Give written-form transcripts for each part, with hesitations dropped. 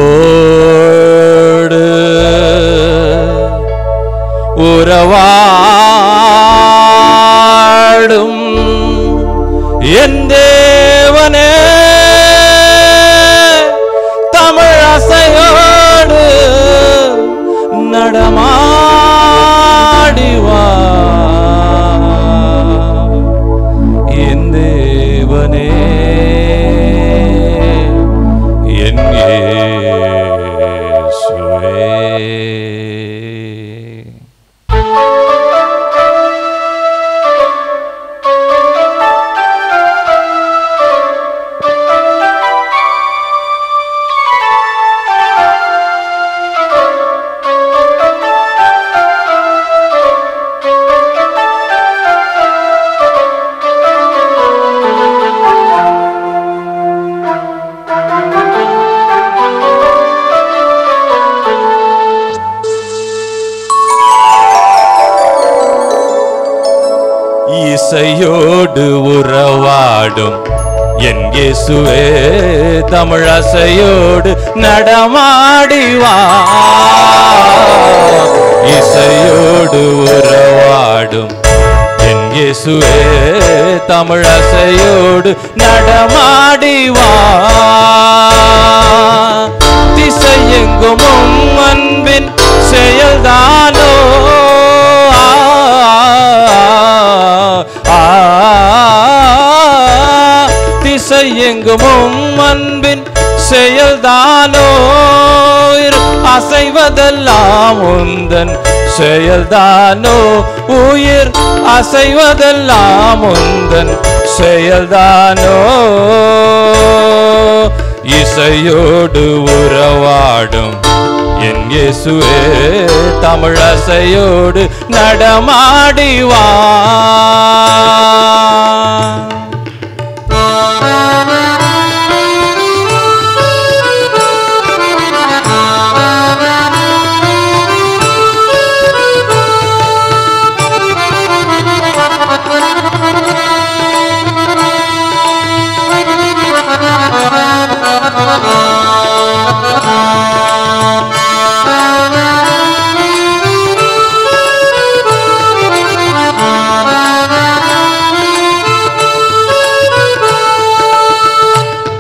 இசையோடு உறவாடும் என் தேவனே தமிழ் அசையோடு நடமாடிவா என் தேவனே என் இயேசுவே. இசையோடு உறவாடும் என் இயேசுவே தமிழசையோடு நடமாடிவா இசையோடு உறவாடும் என் இயேசுவே தமிழசையோடு நடமாடிவா திசையெங்கும் அன்பின் செயல்தானோ திசையெங்கும் அன்பின் செயல்தானோ அசைவதெல்லாம் உந்தன் செயல்தானோ உயிர் அசைவதெல்லாம் உந்தன் செயல்தானோ இசையோடு உறவாடும் என் இயேசுவே தமிழசையோடு நடமாடிவா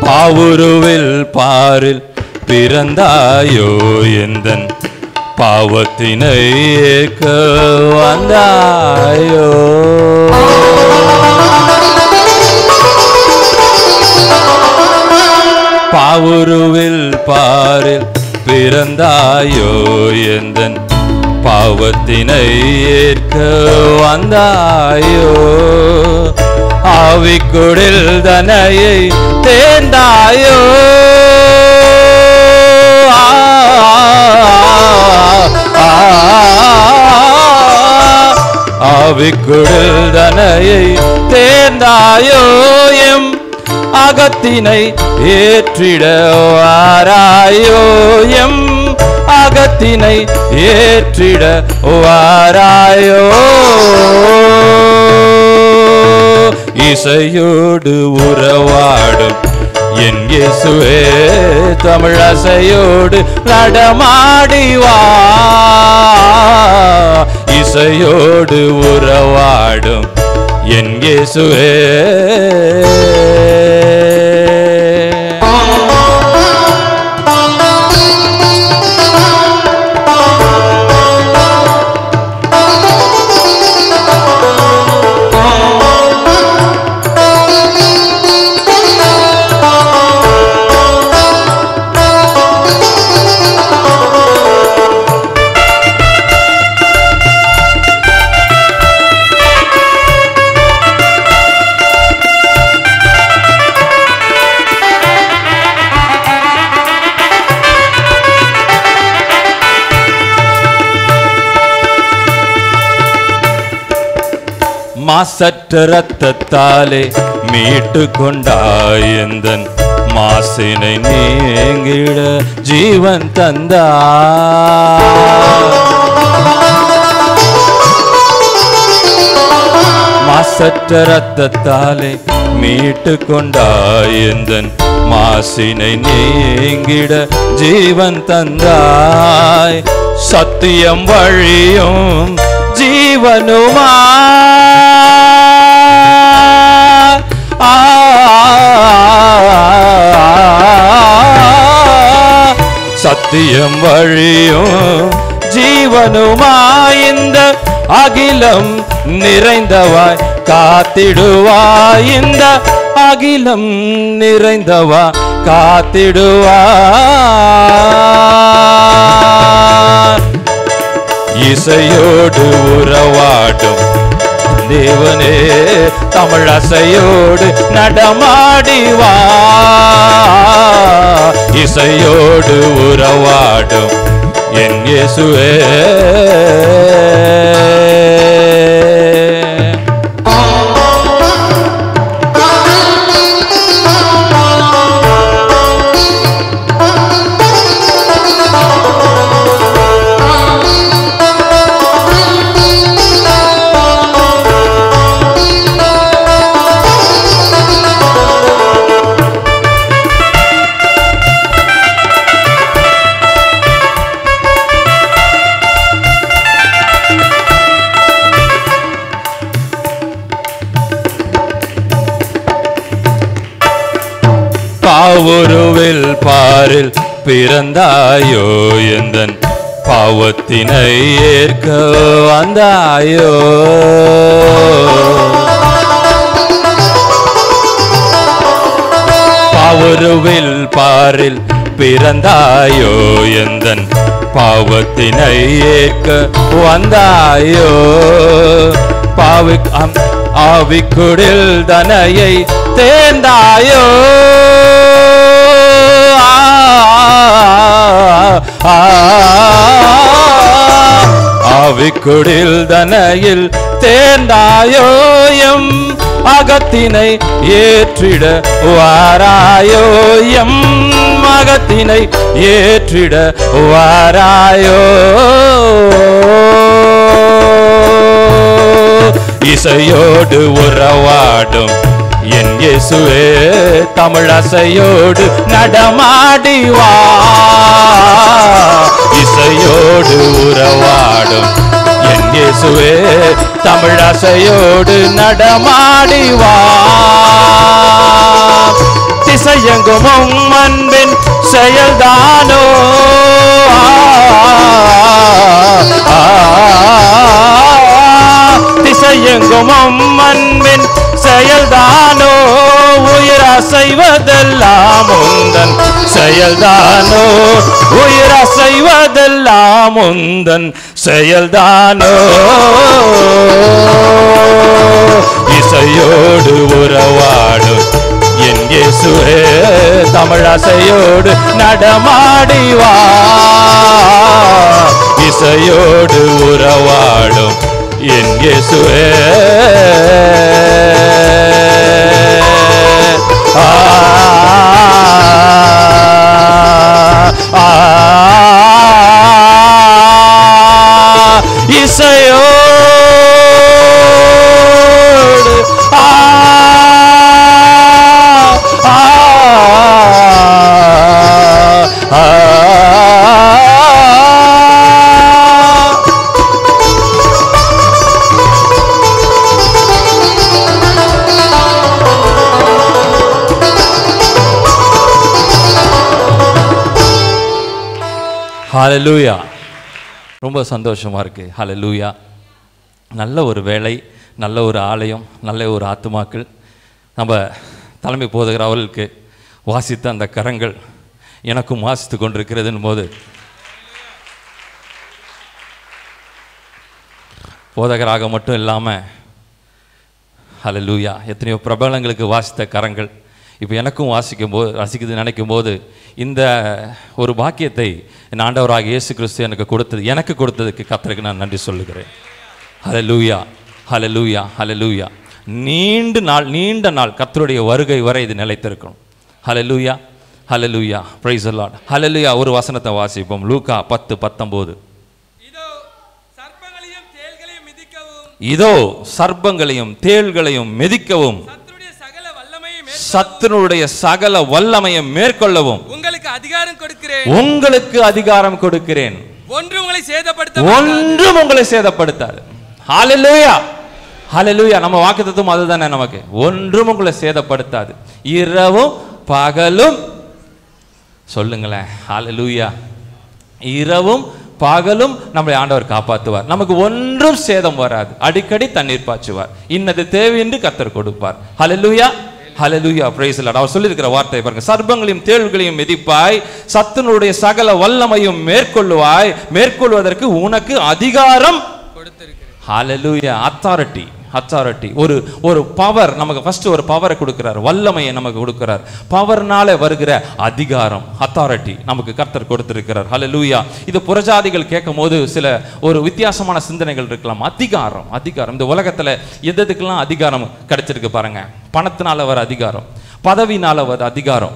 பாவுருவில் பாரில் பிறந்தாயோ எந்தன் பாவத்தினை ஏற்க வந்தாயோ பாவுருவில் பாரில் பிறந்தாயோ எந்தன் பாவத்தினை ஏற்க வந்தாயோ ஆவிக்குடில் தனையை தேர்ந்தாயோ ஆவிக்குடில் தனையை தேர்ந்தாயோ எம் அகத்தினை ஏற்றிட வாராயோ எம் அகத்தினை ஏற்றிட வாராயோ இசையோடு உறவாடும் என் இயேசுவே தமிழசையோடு நடமாடிவா இசையோடு உறவாடும் என் இயேசுவே மாசற்ற ரத்தத்தாலே மீட்டு கொண்டாய் எந்தன் மாசினை நீங்கிட ஜீவன் தந்தாய் மாசற்ற ரத்தத்தாலே மீட்டு கொண்டாய் எந்தன் மாசினை நீங்கிட ஜீவன் தந்தாய். சத்தியம் வழியும் ஜீவனுமா சத்தியம் வழியும் ஜீவனுமாய் இந்த அகிலம் நிறைந்தவாய் காத்திடுவாய். இந்த அகிலம் நிறைந்தவா காத்திடுவாய். இசையோடு உறவாடும் தேவனே தமிழ் அசையோடு நடமாடிவா. இசையோடு உறவாடும் என் இயேசுவே. பாவுருவில் பாரில் பிறந்தாயோ எந்தன் பாவத்தினை ஏற்க வந்தாயோ. பாவுருவில் பாரில் பிறந்தாயோ எந்தன் பாவத்தினை ஏற்க வந்தாயோ. ஆவிக்குடில் தனையை தேர்ந்தாயோ. ஆவிக்குடில் தனையில் தேர்ந்தாயோ. எம் அகத்தினை ஏற்றிட வாராயோ. எம் அகத்தினை ஏற்றிட வாராயோ. இசையோடு உறவாடும் என் இயேசுவே தமிழ் அசையோடு நடமாடிவா. இசையோடு உறவாடும் என் இயேசுவே தமிழ் அசையோடு நடமாடிவா. திசையெங்கும் அன்பின் செயல்தானோ. திசையெங்கும் அன்பின் செயல்தானோ. உயிர் அசைவதெல்லாம் உந்தன் செயல்தானோ. உயிர் அசைவதெல்லாம் உந்தன் செயல்தானோ. இசையோடு உறவாடும் என் இயேசுவே தமிழ் அசையோடு நடமாடிவா. இசையோடு உறவாடும் என் இயேசுவே. இசையோடு ஹல்லேலூயா. ரொம்ப சந்தோஷமாக இருக்குது. ஹல்லேலூயா. நல்ல ஒரு வேலை, நல்ல ஒரு ஆலயம், நல்ல ஒரு ஆத்துமாக்கள். நம்ம தலைமை போதகர் அவர்களுக்கு வாசித்த அந்த கரங்கள் எனக்கும் வாசித்து கொண்டிருக்கிறதுன்னு போது போதகராக மட்டும் இல்லாமல் ஹல்லேலூயா எத்தனையோ பிரபலங்களுக்கு வாசித்த கரங்கள் இப்போ எனக்கும் வாசிக்குது நினைக்கும் போது இந்த ஒரு பாக்கியத்தை என் ஆண்டவராக இயேசு கிறிஸ்து எனக்கு கொடுத்ததுக்கு கர்த்தருக்கு நான் நன்றி சொல்லுகிறேன். ஹல்லேலூயா, ஹல்லேலூயா, ஹல்லேலூயா. நீண்ட நாள் கர்த்தருடைய வருகை வரை இது நிலைத்திருக்கணும். ஹல்லேலூயா, ஹல்லேலூயா, பிரைஸ் தி லார்ட். ஹல்லேலூயா. ஒரு வசனத்தை வாசிப்போம். லூக்கா 10:19. இதோ சர்ப்பங்களையும் தேள்களையும் மிதிக்கவும் சத்துருடைய சகல வல்லமையை மேற்கொள்ளவும் உங்களுக்கு அதிகாரம் கொடுக்கிறேன். உங்களுக்கு அதிகாரம் கொடுக்கிறேன். ஒன்றும் உங்களை சேதப்படுத்தாது. ஹalleluya, ஹalleluya. நம்ம வாக்குத்தத்தம் அதுதானே நமக்கு. ஒன்றும் உங்களை சேதப்படுத்தாது. இரவும் பகலும் சொல்லுங்களேன். ஹalleluya. இரவும் பகலும் நம்மளை ஆண்டவர் காப்பாற்றுவார். நமக்கு ஒன்றும் சேதம் வராது. அடிக்கடி தண்ணீர் பாய்ச்சுவார். இன்னது தேவை என்று கர்த்தர் கொடுப்பார். ஹalleluya, ஹalleluya, praise the Lord. அவர் சொல்லி இருக்கிற வார்த்தை பாருங்க. சர்ப்பங்களையும் தேள்களையும் மிதிப்பாய், சத்துருடைய சகல வல்லமையும் மேற்கொள்ளுவாய், மேற்கொள்வதற்கு உனக்கு அதிகாரம் கொடுத்திருக்கிறேன். ஹalleluya, அத்தாரிட்டி, அத்தாரிட்டி. ஒரு பவர் நமக்கு ஃபர்ஸ்ட் ஒரு பவரை கொடுக்கிறார், வல்லமையை நமக்கு கொடுக்கிறார். பவர்னால வருகிற அதிகாரம், அத்தாரிட்டி நமக்கு கர்த்தர் கொடுத்திருக்கிறார். ஹalleluya. இது புறஜாதிகள் கேட்கும் போது சில ஒரு வித்தியாசமான சிந்தனைகள் இருக்கலாம். அதிகாரம், அதிகாரம். இந்த உலகத்துல எதுக்கெல்லாம் அதிகாரம் கிடைச்சிருக்கு பாருங்க. பணத்தினால வர அதிகாரம், பதவினால வர அதிகாரம்,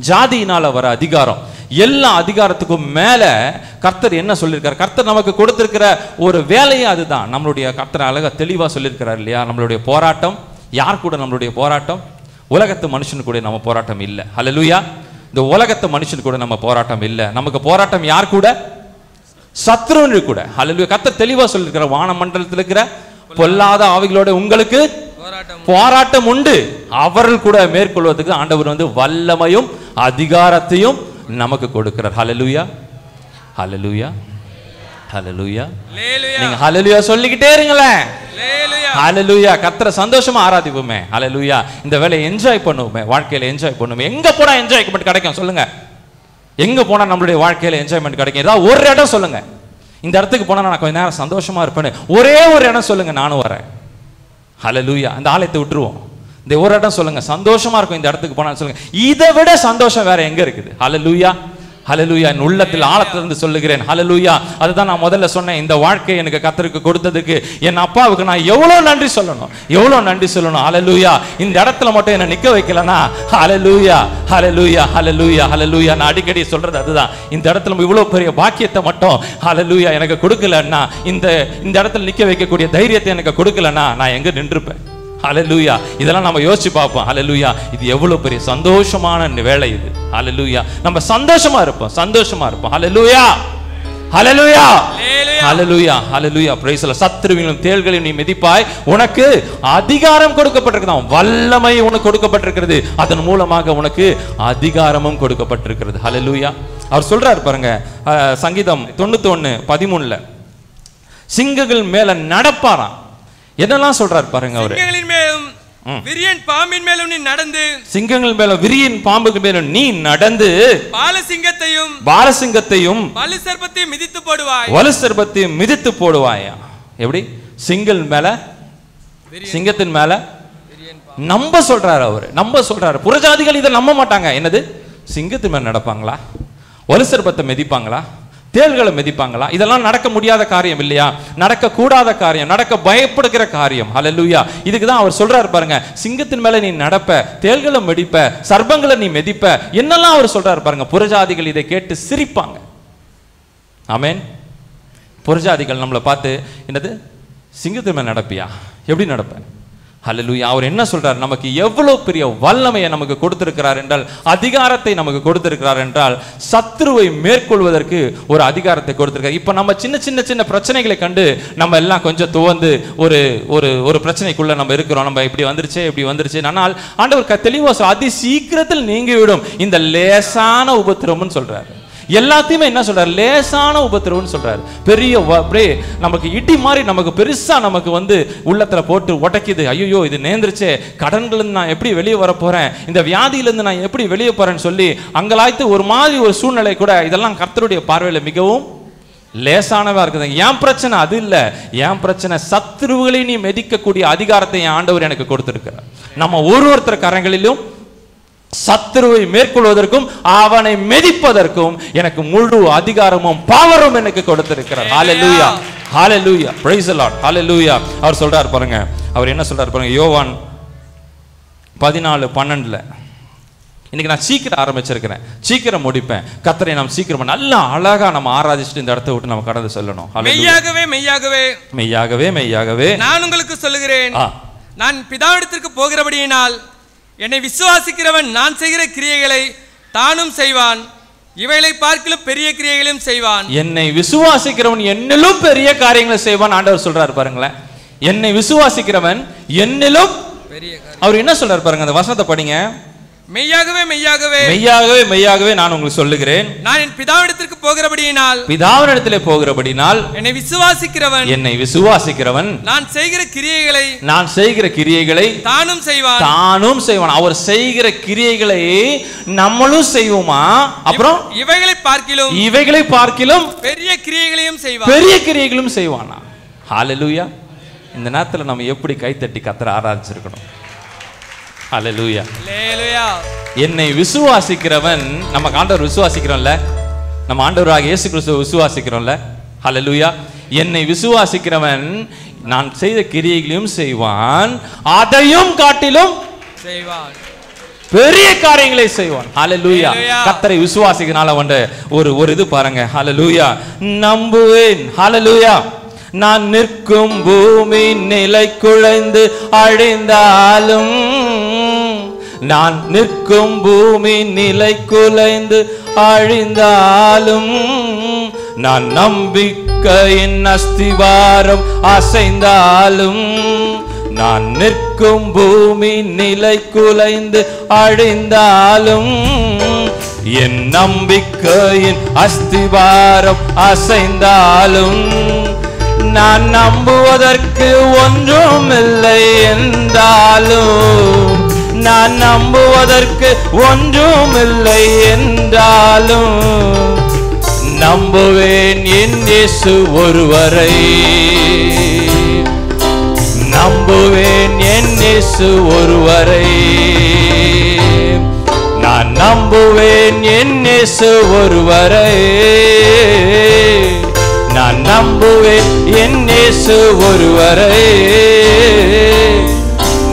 ஜாதியினால வர அதிகாரம், எல்லா அதிகாரத்துக்கும் மேல கர்த்தர் என்ன சொல்லியிருக்கார்? கர்த்தர் நமக்கு கொடுத்திருக்கிற ஒரு வேலையே அதுதான். நம்மளுடைய கர்த்தர் அழகா தெளிவா சொல்லியிருக்கிறார் இல்லையா? நம்மளுடைய போராட்டம் யார் கூட? நம்மளுடைய போராட்டம் உலகத்து மனுஷன் கூட நம்ம போராட்டம் இல்லை. ஹல்லேலூயா. இந்த உலகத்து மனுஷன் கூட நம்ம போராட்டம் இல்லை. நமக்கு போராட்டம் யார் கூட? சத்ருன்னு கூட. ஹல்லேலூயா. கர்த்தர் தெளிவா சொல்லியிருக்கிறார், வானமண்டலத்தில் இருக்கிற பொல்லாத ஆவிகளோட உங்களுக்கு போராட்டம் உண்டு. அவர்கள் கூட மேற்கொள்வதற்கு ஆண்டவர் வல்லமையும் அதிகாரத்தையும் நமக்கு கொடுக்கிறார். ஹல்லேலூயா, ஹல்லேலூயா, ஹல்லேலூயா. நீங்க ஹல்லேலூயா சொல்லிக்கிட்டே இருங்களேன். ஹல்லேலூயா. கர்த்தரை சந்தோஷமா ஆராதிப்போமே. ஹல்லேலூயா. இந்த வேலையை என்ஜாய் பண்ணுவோமே, வாழ்க்கையில என்ஜாய் பண்ணுவோமே. எங்க போனா என்ஜாய்மெண்ட் கிடைக்கும் சொல்லுங்க? எங்க போனா நம்மளுடைய வாழ்க்கையில என்ஜாய்மெண்ட் கிடைக்கும்? ஏதாவது ஒரு இடம் சொல்லுங்க. இந்த இடத்துக்கு போனா நான் கொஞ்ச நேரம் சந்தோஷமா இருப்பேன்னு ஒரே ஒரு இடம் சொல்லுங்க, நானும் வரேன். ஹல்லேலூயா. அந்த ஆலயத்தை விட்டுருவோம். இந்த ஒரு இடம் சொல்லுங்க, சந்தோஷமா இருக்கும் இந்த இடத்துக்கு போனான்னு சொல்லுங்க. இதை விட சந்தோஷம் வேற எங்க இருக்குது? ஹல்லேலூயா, ஹல்லேலூயா. என் உள்ளத்தில் ஆழத்திலிருந்து சொல்லுகிறேன். ஹல்லேலூயா. அதுதான் நான் முதல்ல சொன்னேன். இந்த வாழ்க்கை எனக்கு கர்த்தருக்கு கொடுத்ததுக்கு என் அப்பாவுக்கு நான் எவ்வளவு நன்றி சொல்லணும், எவ்வளவு நன்றி சொல்லணும். ஹல்லேலூயா. இந்த இடத்துல மட்டும் என்ன நிக்க வைக்கலனா, ஹல்லேலூயா, ஹல்லேலூயா, ஹல்லேலூயா, ஹல்லேலூயா. நான் அடிக்கடி சொல்றது அதுதான். இந்த இடத்துல இவ்வளவு பெரிய பாக்கியத்தை மட்டும் ஹல்லேலூயா எனக்கு கொடுக்கலன்னா, இந்த இடத்துல நிக்க வைக்கக்கூடிய தைரியத்தை எனக்கு கொடுக்கலன்னா நான் எங்க நின்றுப்பேன்? ஹல்லேலூயா. இதெல்லாம் நம்ம யோசிச்சு பார்ப்போம். ஹல்லேலூயா. இது எவ்வளவு பெரிய சந்தோஷமான வேலை இது. ஹல்லேலூயா. நம்ம சந்தோஷமா இருப்போம், சந்தோஷமா இருப்போம். ஹல்லேலூயா, ஹல்லேலூயா, ஹல்லேலூயா, ஹல்லேலூயா. Praise the Lord. சத்துருவிலும் தேள்களையும் நீ மிதிப்பாய், உனக்கு அதிகாரம் கொடுக்கப்பட்டிருக்கிறது. வல்லமை உனக்கு கொடுக்கப்பட்டிருக்கிறது. அதன் மூலமாக உனக்கு அதிகாரமும் கொடுக்கப்பட்டிருக்கிறது. ஹல்லேலூயா. அவர் சொல்றாரு பாருங்க, சங்கீதம் 91:13 சிங்கங்கள் மேல நடப்பாராம். என்னெல்லாம் சொல்றாரு பாருங்க அவரு. சிங்கங்களின் மேலும் விரியன் பாம்பின் மேலும் நீ நடந்து, சிங்கங்கள் மேலும் விரியன் பாம்புக்கு மேலும் நீ நடந்து, பாலசிங்கத்தையும் வலு சர்ப்பத்தையும் மிதித்து போடுவாய், வலு சர்ப்பத்தையும் மிதித்து போடுவாயா. எப்படி? சிங்கல் மேல, சிங்கத்தின் மேல நம்ப சொல்றாரு அவரு, நம்ப சொல்றாரு. புறஜாதிகள் இதை நம்ப மாட்டாங்க. என்னது? சிங்கத்தின் மேல நடப்பாங்களா? வலு சர்ப்பத்தை மிதிப்பாங்களா? தேள்களை மிதிப்பாங்களா? இதெல்லாம் நடக்க முடியாத காரியம் இல்லையா? நடக்க கூடாத காரியம், நடக்க பயப்படுகிற காரியம். ஹல்லேலூயா. இதுக்கு தான் அவர் சொல்றாரு பாருங்க, சிங்கத்தின் மேல நீ நடப்ப, தேள்களை மிதிப்ப, சர்ப்பங்களை நீ மிதிப்ப, என்னெல்லாம் அவர் சொல்றாரு பாருங்க. புறஜாதிகள் இதை கேட்டு சிரிப்பாங்க. ஆமென். புறஜாதிகள் நம்மளை பார்த்து, என்னது சிங்கத்தின் மேல நடப்பியா? எப்படி நடப்ப? ஹல்லேலூயா. அவர் என்ன சொல்றார்? நமக்கு எவ்வளவு பெரிய வல்லமையை நமக்கு கொடுத்திருக்கிறார் என்றால், அதிகாரத்தை நமக்கு கொடுத்திருக்கிறார் என்றால், சத்துருவை மேற்கொள்வதற்கு ஒரு அதிகாரத்தை கொடுத்திருக்கார். இப்ப நம்ம சின்ன பிரச்சனைகளை கண்டு நம்ம எல்லாம் கொஞ்சம் துவந்து ஒரு பிரச்சனைக்குள்ள நம்ம இருக்கிறோம். நம்ம இப்படி வந்துருச்சு. ஆனால் ஆண்டவர் தெளிவா அதி சீக்கிரத்தில் நீங்கிவிடும் இந்த லேசான உபத்திரவம்னு சொல்றாரு. எல்லாத்தையுமே என்ன சொல்றாரு? லேசான உபத்திரவம்னு சொல்றாரு. பெரிய அப்படியே நமக்கு இடி மாதிரி நமக்கு பெருசா நமக்கு உள்ளத்துல போட்டு உடைக்குது. ஐயோ, இது நேர்ந்துருச்சே, கடன்கள் இருந்து நான் எப்படி வெளியே வர போறேன், இந்த வியாதியிலிருந்து நான் எப்படி வெளியே போறேன்னு சொல்லி அங்கலாய்த்து ஒரு மாதிரி ஒரு சூழ்நிலை கூட, இதெல்லாம் கர்த்தருடைய பார்வையில மிகவும் லேசானவா இருக்குது. என் பிரச்சனை அது இல்ல. என் பிரச்சனை சத்துருவுகளை நீ மிதிக்கக்கூடிய அதிகாரத்தை என் ஆண்டவர் எனக்கு கொடுத்திருக்கிறார். நம்ம ஒருத்தர் கரங்களிலும் சத்துருவை மேற்கொள்வதற்கும் அவனை மிதிப்பதற்கும் எனக்கு முழு அதிகாரமும் பவரும் எனக்கு கொடுத்திருக்கிறார். ஹல்லேலூயா, ஹல்லேலூயா, பிரைஸ் தி லார்ட், ஹல்லேலூயா. அவர் சொல்றார் பாருங்க, அவர் என்ன சொல்றார் பாருங்க, யோவான் 14:12 இன்னைக்கு நான் சீக்கிரம் ஆரம்பிச்சிருக்கிறேன், சீக்கிரம் முடிப்பேன். கர்த்தரை நாம் சீக்கிரம் நல்லா அழகா நம்ம ஆராதிச்சுட்டு இந்த இடத்தை விட்டு நம்ம கடந்து சொல்லணும். மெய்யாகவே மெய்யாகவே மெய்யாகவே மெய்யாகவே நான் உங்களுக்கு சொல்லுகிறேன், நான் பிதாவிடத்திற்கு போகிறபடியினால் என்னை விசுவாசிக்கிறவன் நான் செய்கிற கிரியைகளை தானும் செய்வான், இவைகளை பார்க்கிலும் பெரிய கிரியைகளையும் செய்வான். என்னை விசுவாசிக்கிறவன் என்னிலும் பெரிய காரியங்களை செய்வான் ஆண்டவர் சொல்றாரு பாருங்களேன். என்னை விசுவாசிக்கிறவன் என்னிலும் பெரிய. அவர் என்ன சொல்றாரு பாருங்க, அந்த வசனத்தை படிங்க. மெய்யாகவே மெய்யாகவே மெய்யாகவே மெய்யாகவே நான் உங்களுக்கு சொல்லுகிறேன், நான் என் பிதாவிடத்திற்கு போகிறபடியினால் பிதாவினிடத்திலே போகிறபடினால் என்னை விசுவாசிக்கிறவன் நான் செய்கிற கிரியைகளை தானும் செய்வான். அவர் செய்கிற கிரியைகளை நம்மளும் செய்வோமா? அப்புறம் இவைகளை பார்க்கிலும் பெரிய கிரியைகளும் செய்வானா? ஹல்லேலூயா. இந்த நேரத்தில் நம்ம எப்படி கைத்தட்டி கர்த்தரை ஆராதிச்சிருக்கணும். ஹல்லேலூயா. என்னை விசுவாசிக்கிறவன், நம்ம ஆண்டவர் விசுவாசிக்கிறோம்ல, நம்ம ஆண்டவராகிய இயேசு கிறிஸ்துவை விசுவாசிக்கிறோம்ல. ஹல்லேலூயா. என்னை விசுவாசிக்கிறவன் நான் செய்த கிரியைகளையும் செய்வான், அதையும் காட்டிலும் செய்வான், பெரிய காரியங்களை செய்வான். ஹல்லேலூயா. கர்த்தரை விசுவாசிக்கிறனால வந்து ஒரு இது பாருங்க. ஹல்லேலூயா. நம்புவேன். ஹல்லேலூயா. நான் நிற்கும் பூமி நிலை குலைந்து அழிந்தாலும், நான் நிற்கும் பூமி நிலை குலைந்து அழிந்தாலும், நான் நம்பிக்கையின் அஸ்திவாரம் அசைந்தாலும், நான் நிற்கும் பூமி நிலை குலைந்து அழிந்தாலும், என் நம்பிக்கையின் அஸ்திவாரம் அசைந்தாலும், நான் நம்புவதற்கு ஒன்றுமில்லை என்றாலும், நான் நம்புவதற்கு ஒன்றுமில்லை என்றாலும், நம்புவேன் என் இயேசு ஒருவரை, நம்புவேன் என் இயேசு ஒருவரை, நான் நம்புவேன் என் இயேசு ஒருவரை, நான் நம்புவேன் என் இயேசு ஒருவரை,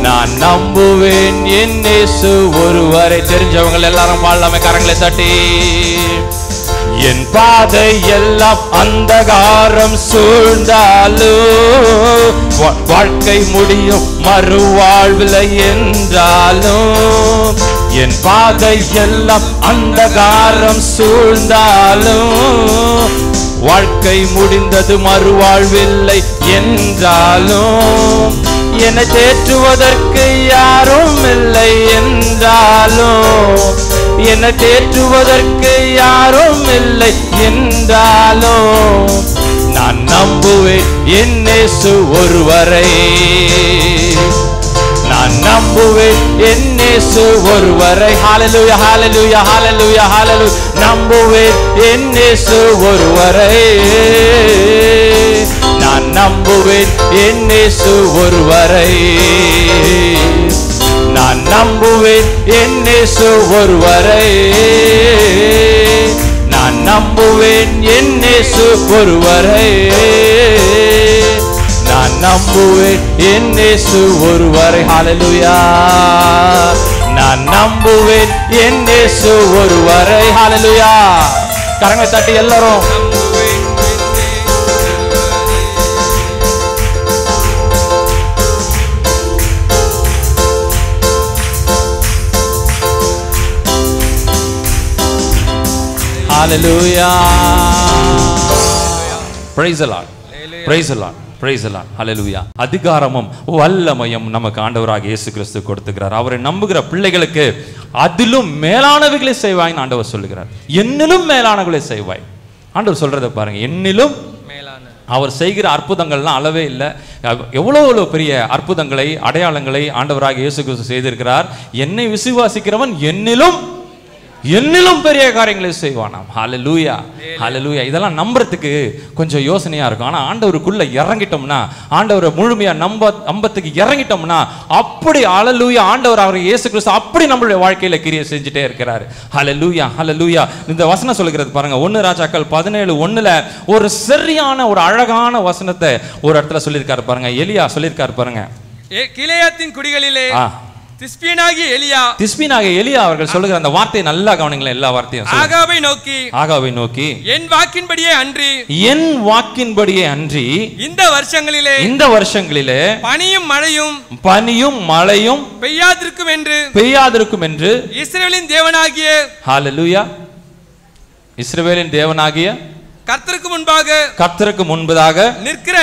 நான் நம்புவேன் என் இயேசு ஒருவரை. தெரிஞ்சவங்க எல்லாரும் பாடலாமே கரங்களை தட்டி. என் பாதை எல்லாம் அந்தகாரம் சூழ்ந்தாலும், வாழ்க்கை முடியும் மறுவாழ்வில்லை என்றாலும், என் பாதை எல்லாம் அந்தகாரம் சூழ்ந்தாலும், வாழ்க்கை முடிந்தது மறுவாழ்வில்லை என்றாலும், என்னை தேற்றுவதற்கு யாரும் இல்லை என்றாலும், என்னை தேற்றுவதற்கு யாரும் இல்லை என்றாலும், நான் நம்புவேன் என் இயேசு ஒருவரை, நான் நம்புவேன் என் இயேசு ஒருவரை. ஹல்லேலூயா, ஹல்லேலூயா, ஹல்லேலூயா, ஹல்லேலூயா. நம்புவேன் என் இயேசு ஒருவரை, நான் நம்புவேன் என் இயேசு ஒருவரை, நான் நம்புவேன் என் இயேசு ஒருவரை, நான் நம்புவேன் என் இயேசு ஒருவரை, நான் நம்புவேன் என் இயேசு ஒருவரை. ஹல்லேலூயா. நான் நம்புவேன் என் இயேசு ஒருவரை. ஹல்லேலூயா. கரங்களை தட்டி எல்லாரும். Hallelujah. Praise the Lord. Praise the Lord. Praise the Lord. Hallelujah. அதிகாரமும் வல்லமையும் நமக்கு ஆண்டவராகிய இயேசு கிறிஸ்து கொடுத்துக்கிறார். அவரை நம்புகிற பிள்ளைகளுக்கு அதிலும் மேலானவைகளை செய்வாய் ஆண்டவர் சொல்லுகிறார். என்னிலும் மேலானவைகளை செய்வாய். ஆண்டவர் சொல்றதை பாருங்க. என்னிலும் மேலான. அவர் செய்கிற அற்புதங்கள்லாம் அளவே இல்லை. எவ்வளவு பெரிய அற்புதங்களை அடையாளங்களை ஆண்டவராகிய இயேசு கிறிஸ்து செய்திருக்கிறார். என்னை விசுவாசிக்கிறவன் என்னிலும் பெரிய காரியங்களை செய்வானாம். ஹல்லேலூயா, ஹல்லேலூயா. இதெல்லாம் நம்புறதுக்கு கொஞ்சம் யோசனையா இருக்கும். ஆனா ஆண்டவருக்குள்ள இறங்கிட்டோம்னா, ஆண்டவரை முழுமையா நம்பத்துக்கு இறங்கிட்டோம்னா, அப்படி ஹல்லேலூயா ஆண்டவர் அவர் இயேசு கிறிஸ்து அப்படி நம்மளுடைய வாழ்க்கையில கிரியை செஞ்சுட்டே இருக்கிறார். ஹல்லேலூயா, ஹல்லேலூயா. இந்த வசனம் சொல்லுகிறது பாருங்க. 1 ராஜாக்கள் 17:1 ஒரு சரியான ஒரு அழகான வசனத்தை ஒரு இடத்துல சொல்லியிருக்காரு பாருங்க. எலியா சொல்லியிருக்காரு பாருங்க. கிலேயாத்தின் குடிகளிலே திஸ்பியனாகிய எலியா அவர்கள் சொல்லுகிற அந்த வார்த்தையை நல்லா கவனிங்களேன். எல்லா வார்த்தையும் ஆகாவை நோக்கி என் வாக்கின்படியே அன்றி இந்த வருஷங்களிலே பனியும் மழையும் பெய்யாதிருக்கும் என்று இஸ்ரவேலின் தேவனாகிய கர்த்தருக்கு முன்பதாக நிற்கிற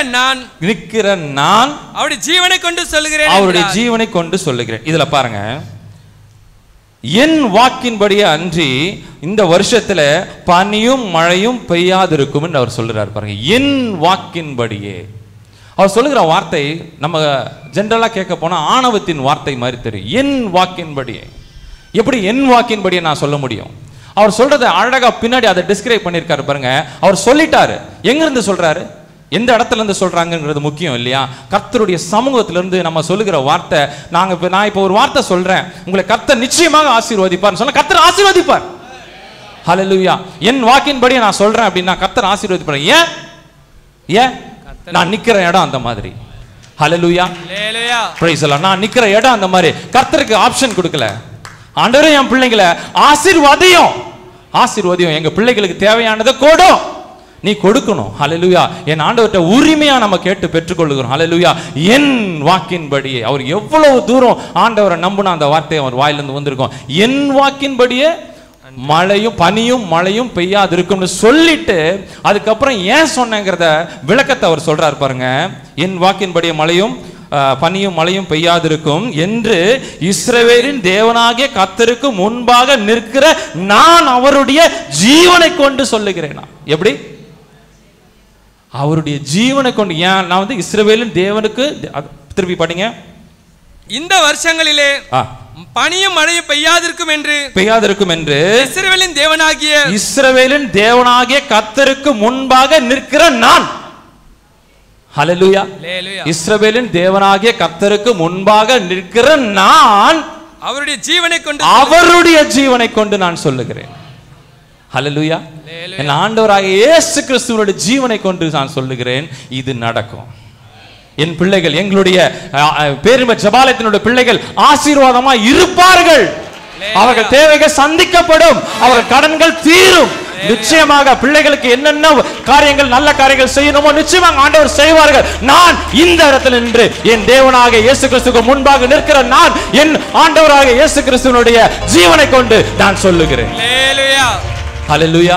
நான் அவருடைய ஜீவனை கொண்டு சொல்லுகிறேன். இதுல பாருங்க, என் வாக்கின்படியே அன்றி இந்த வருஷத்துல பனியும் மழையும் பெய்யாதிருக்கும் என்று அவர் சொல்றார். பாருங்க, என் வாக்கின்படியே. அவர் சொல்லுகிற வார்த்தை நம்ம ஜெனரலா கேட்க போனா ஆணவத்தின் வார்த்தை மாதிரி தெரியும். என் வாக்கின்படியே. எப்படி என் வாக்கின்படியே நான் சொல்ல முடியும்? அவர் சொல்றதை அழகா பின்னாடி அதை டிஸ்கிரைப் பண்ணியிருக்காரு பாருங்க. அவர் சொல்லிட்டாரு. எங்க இருந்து சொல்றாரு, எந்த இடத்துல இருந்து சொல்றாங்கிறது முக்கியம் இல்லையா? கர்த்தருடைய சமூகத்திலிருந்து நம்ம சொல்லுகிற வார்த்தை. நான் இப்போ ஒரு வார்த்தை சொல்றேன், உங்களை கர்த்தர் நிச்சயமாக ஆசீர்வதிப்பார் சொன்னா கர்த்தர் ஆசீர்வதிப்பார். ஹல்லேலூயா. என் வாக்கின்படி நான் சொல்றேன் அப்படின்னா கர்த்தர் ஆசீர்வதிப்பார். ஏன் நான் நிக்கிற இடம் அந்த மாதிரி. ஹல்லேலூயா. Praise the Lord. நான் நிக்கிற இடம் அந்த மாதிரி. கர்த்தருக்கு ஆப்ஷன் கொடுக்கல. ஆண்டவரே, என் பிள்ளைகளை ஆசீர்வதியும், எங்க பிள்ளைகளுக்கு தேவையானதை கொடும், நீ கொடுக்கணும். ஹல்லேலூயா. என் ஆண்டவர்கிட்ட உரிமையா நம்ம கேட்டு பெற்றுக்கொள்ளுகிறோம். ஹல்லேலூயா. என் வாக்கின்படியே. அவர் எவ்வளவு தூரம் ஆண்டவரை நம்பினா அந்த வார்த்தை அவர் வாயிலிருந்து வந்திருக்கும். என் வாக்கின்படியே பனியும் மழையும் பெய்யாதிருக்கும்னு சொல்லிட்டு அதுக்கப்புறம் ஏன் சொன்னேங்கிறத விளக்கத்தை அவர் சொல்றார் பாருங்க. என் வாக்கின்படியே பனியும் மழையும் பெய்யாதிருக்கும் என்று இஸ்ரவேலின் தேவனாகிய கர்த்தருக்கு முன்பாக நிற்கிற நான் அவருடைய ஜீவனை கொண்டு சொல்லுகிறேன். எப்படி? அவருடைய ஜீவனை கொண்டு. ஏன் நான் இஸ்ரவேலின் தேவனுக்கு, திருப்பி படிங்க, இந்த வருஷங்களிலே பனியும் மழையும் பெய்யாதிருக்கும் என்று இஸ்ரவேலின் தேவனாகிய கர்த்தருக்கு முன்பாக நிற்கிற நான். ஹல்லேலூயா. இஸ்ரவேலின் தேவனாகிய கர்த்தருக்கு முன்பாக நிற்கிற நான் அவருடைய ஜீவனை கொண்டு நான் சொல்லுகிறேன். ஹல்லேலூயா. என் ஆண்டவராகிய இயேசு கிறிஸ்துவினுடைய ஜீவனை கொண்டு நான் சொல்லுகிறேன். இது நடக்கும். என் பிள்ளைகள், எங்களுடைய பேரின்ப ஜெபாலயத்தினுடைய பிள்ளைகள் ஆசீர்வாதமா இருப்பார்கள். அவர்கள் தேவைகள் சந்திக்கப்படும், அவர்கள் கடன்கள் தீரும். நிச்சயமாக பிள்ளைகளுக்கு என்னென்ன காரியங்கள், நல்ல காரியங்கள் செய்யணுமோ நிச்சயமாக ஆண்டவர் செய்வார்கள். நான் இந்த இடத்துல நின்று என் தேவனாகிய இயேசு கிறிஸ்துவுக்கு முன்பாக நிற்கிற நான் என் ஆண்டவராகிய இயேசு கிறிஸ்துவினுடைய ஜீவனை கொண்டு நான் சொல்லுகிறேன். ஹல்லேலூயா.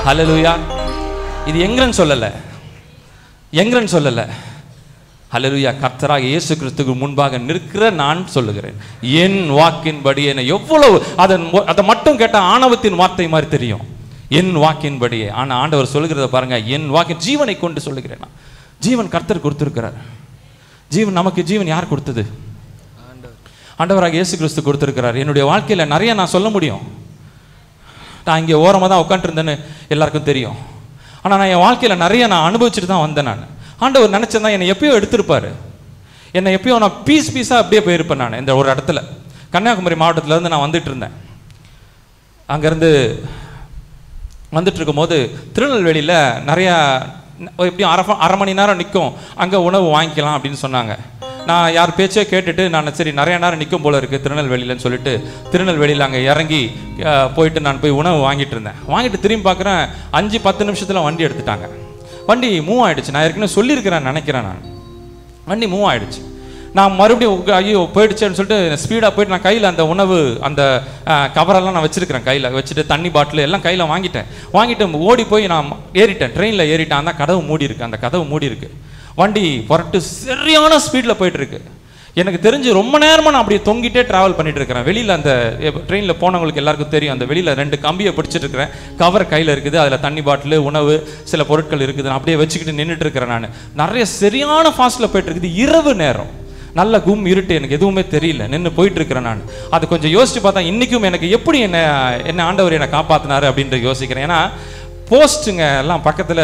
ஹல்லேலூயா. இது எங்கன்னு சொல்லல. ஹல்லேலூயா. கர்த்தராகிய இயேசு கிறிஸ்துவுக்கு முன்பாக நிற்கிற நான் சொல்லுகிறேன். என் வாக்கின்படி. என்ன எவ்வளவு அதை மட்டும் கேட்ட ஆணவத்தின் வார்த்தை மாதிரி தெரியும். என் வாக்கின்படியே. ஆனா ஆண்டவர் சொல்லுகிறத பாருங்க. என் வாக்கின் ஜீவனை கொண்டு சொல்லுகிறேன். ஜீவன் கர்த்தர் கொடுத்திருக்கிறார். ஜீவன் நமக்கு ஜீவன் யார் கொடுத்தது? ஆண்டவராகிய இயேசு கிறிஸ்து கொடுத்திருக்கிறார். என்னுடைய வாழ்க்கையில நிறைய நான் சொல்ல முடியும். நான் இங்கே ஓரமாக தான் உட்காந்துருந்தேன்னு எல்லாருக்கும் தெரியும். ஆனால் நான் என் வாழ்க்கையில் நிறைய நான் அனுபவிச்சுட்டு தான் வந்தேன். நான் ஆண்டவர் நினச்சதான் என்னை எப்பயோ எடுத்திருப்பார். என்னை எப்பயோ நான் பீஸாக அப்படியே போயிருப்பேன். நான் இந்த ஒரு இடத்துல கன்னியாகுமரி மாவட்டத்திலேருந்து நான் வந்துட்டு இருந்தேன். அங்கேருந்து வந்துட்டு இருக்கும்போது திருநெல்வேலியில் நிறையா எப்படியும் அரை மணி நேரம் நிற்கும், அங்கே உணவு வாங்கிக்கலாம் அப்படின்னு சொன்னாங்க. நான் யார் பேச்சே கேட்டுட்டு நான் சரி நிறைய நேரம் நிற்கும் போல இருக்குது திருநெல்வேலியிலன்னு சொல்லிட்டு திருநெல்வேலியில் அங்கே இறங்கி போயிட்டு நான் போய் உணவு வாங்கிட்டு இருந்தேன். வாங்கிட்டு திரும்பி பார்க்குறேன் 5-10 நிமிஷத்தில் வண்டி எடுத்துட்டாங்க. வண்டி மூவ் ஆகிடுச்சு. நான் ஏற்கனவே சொல்லியிருக்கிறேன் நினைக்கிறேன். நான் வண்டி மூவ் ஆகிடுச்சு. நான் மறுபடியும் ஐயோ போயிடுச்சேன்னு சொல்லிட்டு ஸ்பீடாக போயிட்டு நான் கையில் அந்த உணவு அந்த கவரெல்லாம் நான் வச்சுருக்கிறேன். கையில் வச்சுட்டு தண்ணி பாட்டில் எல்லாம் கையில் வாங்கிட்டு ஓடி போய் நான் ஏறிட்டேன். ட்ரெயினில் ஏறிட்டேன். அந்த கதவு மூடி இருக்கு. அந்த கதவு மூடி இருக்கு. வண்டி புரட்டு சரியான ஸ்பீடில் போயிட்டு இருக்கு. எனக்கு தெரிஞ்சு ரொம்ப நேரமாக நான் அப்படியே தொங்கிட்டே ட்ராவல் பண்ணிட்டு இருக்கிறேன். வெளியில் அந்த ட்ரெயினில் போனவங்களுக்கு எல்லாருக்கும் தெரியும். அந்த வெளியில் 2 கம்பியை பிடிச்சிட்டு இருக்கிறேன். கவர் கையில் இருக்குது. அதில் தண்ணி பாட்டில் உணவு சில பொருட்கள் இருக்குது. நான் அப்படியே வச்சுக்கிட்டு நின்றுட்டு இருக்கிறேன். நான் நிறைய சரியான ஃபாஸ்ட்டில் போயிட்டு இருக்குது. இரவு நேரம், நல்ல இருட்டு, எனக்கு எதுவுமே தெரியல. நின்று போயிட்டு இருக்கிறேன். நான் அதை கொஞ்சம் யோசிச்சு பார்த்தா இன்றைக்கும் எனக்கு எப்படி என்ன ஆண்டவர் என்னை காப்பாற்றினாரு அப்படின்ற யோசிக்கிறேன். ஏன்னா போஸ்ட்டுங்க எல்லாம் பக்கத்தில்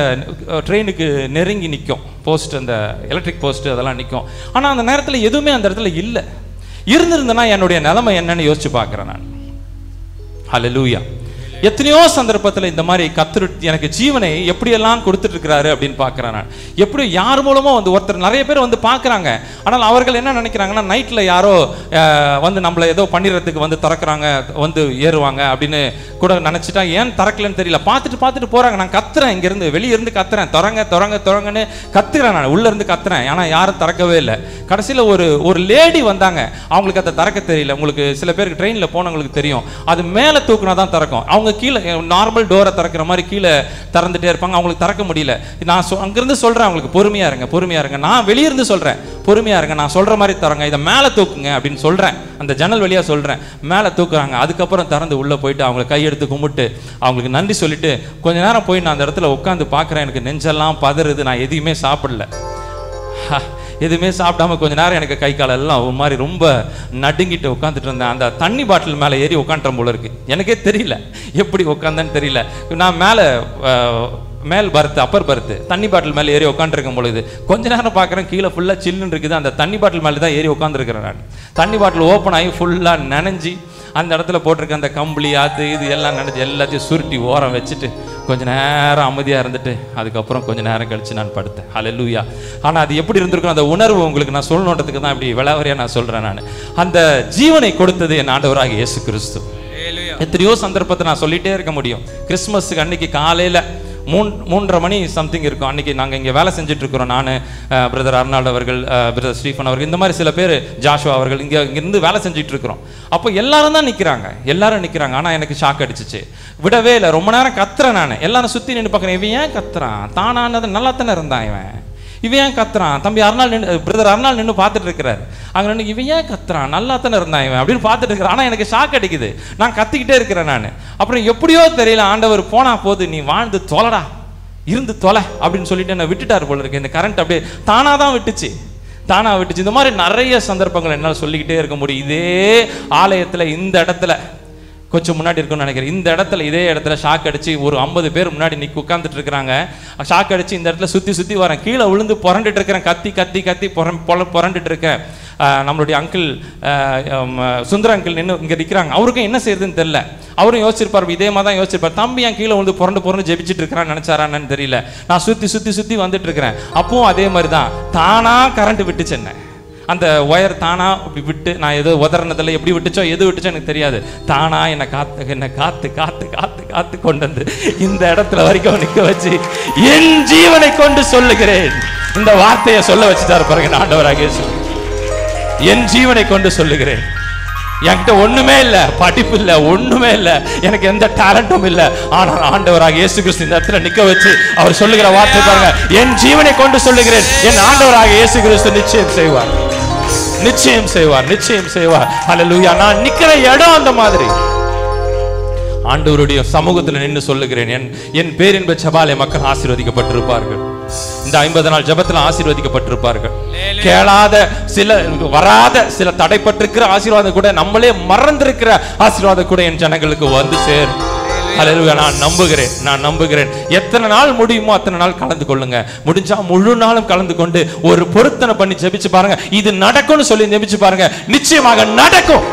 ட்ரெயினுக்கு நெருங்கி நிற்கும். போஸ்ட், அந்த எலக்ட்ரிக் போஸ்ட்டு அதெல்லாம் நிற்கும். ஆனால் அந்த நேரத்தில் எதுவுமே அந்த இடத்துல இல்லை. இருந்திருந்தேன்னா என்னுடைய நிலைமை என்னன்னு யோசிச்சு பார்க்குறேன் நான். ஹல்லேலூயா. எத்தனையோ சந்தர்ப்பத்தில் இந்த மாதிரி கர்த்தர் எனக்கு ஜீவனை எப்படியெல்லாம் கொடுத்துட்டு இருக்கிறாரு அப்படின்னு பார்க்குறேன் நான். எப்படி யார் மூலமோ வந்து ஒருத்தர் நிறைய பேர் வந்து பார்க்குறாங்க. ஆனால் அவர்கள் என்ன நினைக்கிறாங்கன்னா, நைட்டில் யாரோ வந்து நம்மளை ஏதோ பண்ணிடுறதுக்கு வந்து திறக்கிறாங்க, வந்து ஏறுவாங்க அப்படின்னு கூட நினச்சிட்டா ஏன் திறக்கலன்னு தெரியல. பார்த்துட்டு போகிறாங்க. நான் கத்துறேன், இங்கேருந்து வெளியிருந்து கத்துறேன், திறங்கன்னு கத்துக்கிறேன், நான் உள்ளேருந்து கத்துறேன். ஆனால் யாரும் திறக்கவே இல்லை. கடைசியில் ஒரு லேடி வந்தாங்க. அவங்களுக்கு அதை திறக்க தெரியல. உங்களுக்கு சில பேருக்கு ட்ரெயினில் போனவங்களுக்கு தெரியும், அது மேலே தூக்குனா தான் திறக்கும். அவங்க கீழே நார்மல் டோரை திறக்கிற மாதிரி கீழே திறந்துட்டே இருப்பாங்க, அவங்களுக்கு திறக்க முடியல. நான் அங்கிருந்து சொல்கிறேன் அவங்களுக்கு, பொறுமையா இருங்க. நான் வெளியிருந்து சொல்கிறேன், பொறுமையா இருங்க, நான் சொல்கிற மாதிரி திறங்க, இதை மேலே தூக்குங்க அப்படின்னு சொல்கிறேன். அந்த ஜன்னல் வழியாக சொல்கிறேன். மேலே தூக்குறாங்க. அதுக்கப்புறம் திறந்து உள்ளே போயிட்டு அவங்களை கையெடுத்து கும்பிட்டு அவங்களுக்கு நன்றி சொல்லிட்டு கொஞ்ச நேரம் போய் நான் அந்த இடத்துல உட்காந்து பார்க்குறேன். எனக்கு நெஞ்செல்லாம் பதறுது. நான் எதுவுமே சாப்பிடல, எதுவுமே சாப்பிடாம கொஞ்ச நேரம் எனக்கு கை காலெல்லாம் ஒரு மாதிரி ரொம்ப நடுங்கிட்டு உட்காந்துட்டு இருந்தேன். அந்த தண்ணி பாட்டில் மேலே ஏறி உட்காந்துட்டேன் போல இருக்கு. எனக்கே தெரியல எப்படி உட்காந்தேன்னு தெரியல. நான் மேல் பர்த்து, அப்பர் பர்த்து, தண்ணி பாட்டில் மேலே ஏறி உட்காந்துருக்கும் பொழுது கொஞ்ச நேரம் பார்க்குறேன், கீழே ஃபுல்லாக சில்லுன்னு இருக்குது. அந்த தண்ணி பாட்டில் மேலே தான் ஏறி உட்காந்துருக்கிறேன் நான். தண்ணி பாட்டில் ஓப்பன் ஆகி ஃபுல்லாக நனைஞ்சி அந்த இடத்துல போட்டிருக்க அந்த கம்பளி அது இது எல்லாம் நினச்சி எல்லாத்தையும் சுருட்டி ஓரம் வச்சுட்டு கொஞ்ச நேரம் அமைதியாக இருந்துட்டு அதுக்கப்புறம் கொஞ்சம் நேரம் கழித்து நான் படுத்தேன். ஹல்லேலூயா. ஆனால் அது எப்படி இருந்திருக்கும் அந்த உணர்வு உங்களுக்கு நான் சொல்லணுன்றதுக்கு தான் இப்படி விளாவரியாக நான் சொல்கிறேன். நான் அந்த ஜீவனை கொடுத்தது என் ஆண்டவராகிய இயேசு கிறிஸ்து. எத்தனையோ சந்தர்ப்பத்தை நான் சொல்லிகிட்டே இருக்க முடியும். கிறிஸ்மஸுக்கு அன்னைக்கு காலையில் 3:30 மணி சம்திங் இருக்கும். அன்றைக்கி நாங்கள் இங்கே வேலை செஞ்சுட்டு இருக்கிறோம். நான், பிரதர் அர்னால்ட் அவர்கள், பிரதர் ஸ்டீஃபன் அவர்கள், இந்த மாதிரி சில பேர், ஜாஷுவா அவர்கள் இங்கேருந்து வேலை செஞ்சுட்டு இருக்கிறோம். அப்போ எல்லாரும் தான் நிற்கிறாங்க. ஆனால் எனக்கு ஷாக் அடிச்சிச்சு, விடவே இல்லை. ரொம்ப நேரம் கத்துறேன் நான். எல்லாரும் சுற்றி நின்று பார்க்குறேன். இவன் ஏன் கத்துறான்? தானானது நல்லா தானே இருந்தான் இவன் ஏன் கத்துறான்? தம்பி பிரதர் அர்னால்ட் நின்று பார்த்துட்டு இருக்கிறாரு. அங்கே நின்று இவன் ஏன் கத்துறான்? நல்லா தானே இருந்தான் இவன் அப்படின்னு பார்த்துட்டு இருக்கிறான். ஆனால் எனக்கு ஷாக் அடிக்குது. நான் கத்திக்கிட்டே இருக்கிறேன் நான். அப்புறம் எப்படியோ தெரியல, ஆண்டவர் போனா போது, நீ வாழ்ந்து தொலைடா, இருந்து தொலை அப்படின்னு சொல்லிட்டு என்னை விட்டுட்டார் போல இருக்கு. இந்த கரண்ட் அப்படியே தானாக தான் விட்டுச்சு. இந்த மாதிரி நிறைய சந்தர்ப்பங்கள் என்னால் சொல்லிக்கிட்டே இருக்க முடியும். இதே ஆலயத்தில் இந்த இடத்துல கொஞ்சம் முன்னாடி இருக்குன்னு நினைக்கிறேன். இந்த இடத்துல இதே இடத்துல ஷாக் அடிச்சு ஒரு 50 பேர் முன்னாடி உட்காந்துட்டு இருக்கிறாங்க. ஷாக் அடிச்சு இந்த இடத்துல சுற்றி வரேன். கீழே விழுந்து புரண்டுட்டு இருக்கிறேன். கத்தி புரண்டுட்டு இருக்கேன். நம்மளுடைய அங்கிள் சுந்தர அங்கிள் நின்று இங்கே நிற்கிறாங்க. அவருக்கும் என்ன செய்யறதுன்னு தெரியல. அவரும் யோசிச்சிருப்பார், இதே மாதிரி தான் யோசிச்சிருப்பார். தம்பி என் கீழே வந்து புரண்டு ஜெபிச்சுட்டு இருக்கிறான்னு நினைச்சாரான்னு தெரியல. நான் சுற்றி வந்துட்டு இருக்கிறேன். அப்பவும் அதே மாதிரி தான் தானா கரண்ட் விட்டுச்சு. என்ன அந்த ஒயர் தானா இப்படி விட்டு, நான் ஏதோ உதறனதில் எப்படி விட்டுச்சோ எது விட்டுச்சோ எனக்கு தெரியாது. தானா என்னை காத்து கொண்டு வந்து இந்த இடத்துல வரைக்கும் நிற்க வச்சு என் ஜீவனை கொண்டு சொல்லுகிறேன். இந்த வார்த்தையை சொல்ல வச்சுட்டாரு பாருங்க ஆண்டவராகிய இயேசு. என் ஜீவனை கொண்டு சொல்லுகிறேன். என்கிட்ட ஒண்ணுமே இல்ல, படிப்பு இல்ல, ஒண்ணுமே இல்ல, எனக்கு எந்த டேலண்டும் இல்ல. ஆனால் ஆண்டவராக இயேசு கிறிஸ்து இந்த இடத்துல நிக்க வச்சு அவர் சொல்லுகிற வார்த்தை பாருங்க, என் ஜீவனை கொண்டு சொல்லுகிறேன். என் ஆண்டவராக இயேசு கிறிஸ்து நிச்சயம் செய்வார். ஹல்லேலூயா. நான் நிக்கிற இடம் அந்த மாதிரி ஆண்டவருடைய சமூகத்தில் நின்று சொல்லுகிறேன். என் பேரின்ப ஜெபாலே மக்கள் ஆசீர்வதிக்கப்பட்டிருப்பார்கள். இந்த 50 நாள் ஜெபத்தில் ஆசீர்வதிக்கப்பட்டிருப்பார்கள். கேளாத வராத சில தடைப்பட்டிருக்கிற ஆசீர்வாதம் கூட, நம்மளே மறந்திருக்கிற ஆசீர்வாதம் கூட என் ஜனங்களுக்கு வந்து சேரும். ஹல்லேலூயா. நான் நம்புகிறேன். எத்தனை நாள் முடியுமோ அத்தனை நாள் கலந்து கொள்ளுங்க. முடிஞ்சா முழு நாளும் கலந்து கொண்டு ஒரு பொருத்தனை பண்ணி ஜெபிச்சு பாருங்க. இது நடக்கும்னு சொல்லி ஜெபிச்சு பாருங்க. நிச்சயமாக நடக்கும்.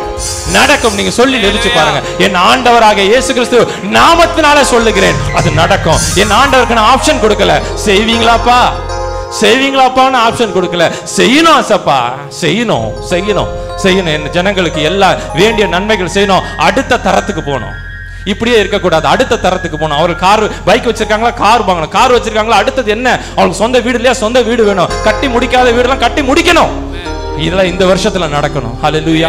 நீங்க சொல்லி ஜெபிச்சு பாருங்க. என் ஆண்டவராக இயேசு கிறிஸ்து நாமத்தினால சொல்லுகிறேன், அது நடக்கும். என் ஆண்டவருக்கு நான் ஆப்ஷன் கொடுக்கல. செய்வீங்களாப்பான்னு ஆப்ஷன் கொடுக்கல. செய்யணும் ஆசப்பா, செய்யணும். என் ஜனங்களுக்கு எல்லா வேண்டிய நன்மைகள் செய்யணும். அடுத்த தரத்துக்கு போகணும். இப்படியே இருக்கக்கூடாது. அடுத்த தரத்துக்கு போகணும். அவர்கள் பைக் வச்சிருக்காங்களா, கார் வாங்கணும். கார் வச்சிருக்காங்களா, அடுத்தது என்ன? அவங்களுக்கு சொந்த வீடு இல்லையா, சொந்த வீடு வேணும். கட்டி முடிக்காத வீடெல்லாம் கட்டி முடிக்கணும். இதெல்லாம் இந்த வருஷத்துல நடக்கணும். ஹல்லேலூயா.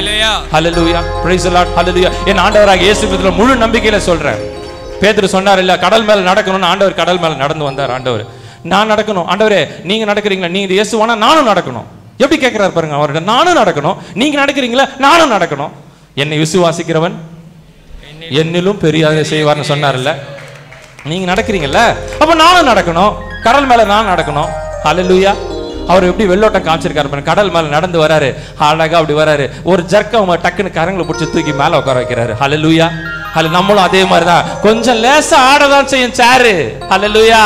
Praise the Lord. ஹல்லேலூயா. என் ஆண்டவராகிய இயேசு கிறிஸ்துவின் முழு நம்பிக்கையில சொல்றேன். பேதுரு சொன்னார் இல்ல, கடல் மேல நடக்கணும்னு. ஆண்டவர் கடல் மேல நடந்து வந்தார். ஆண்டவர், நான் நடக்கணும். ஆண்டவரே நீங்க நடக்கிறீங்களா? நீங்க இயேசுவானா நானும் நடக்கணும். எப்படி கேட்கிறார் பாருங்க அவர்கிட்ட. நானும் நடக்கணும். நீங்க நடக்கிறீங்களா? நானும் நடக்கணும். என்னை விசுவாசிக்கிறவன் என்னிலும் பெரியாக செய்வார்னு சொன்னார்ல. நீங்க நடக்கிறீங்கல்ல, அப்ப நானும் நடக்கணும். கடல் மேல நான் நடக்கணும். ஹல்லேலூயா. அவர் எப்படி வெள்ளோட்டம் காமிச்சிருக்காரு. கடல் மேல நடந்து வராரு, அழகா அப்படி வராரு. ஒரு ஜர்க்க டக்குன்னு கரங்களை பிடிச்சி தூக்கி மேல உட்கார வைக்கிறாரு. ஹல்லேலூயா. நம்மளும் அதே மாதிரிதான். கொஞ்சம் லேசா ஆடதான் செய்யும் சேரு. ஹல்லேலூயா.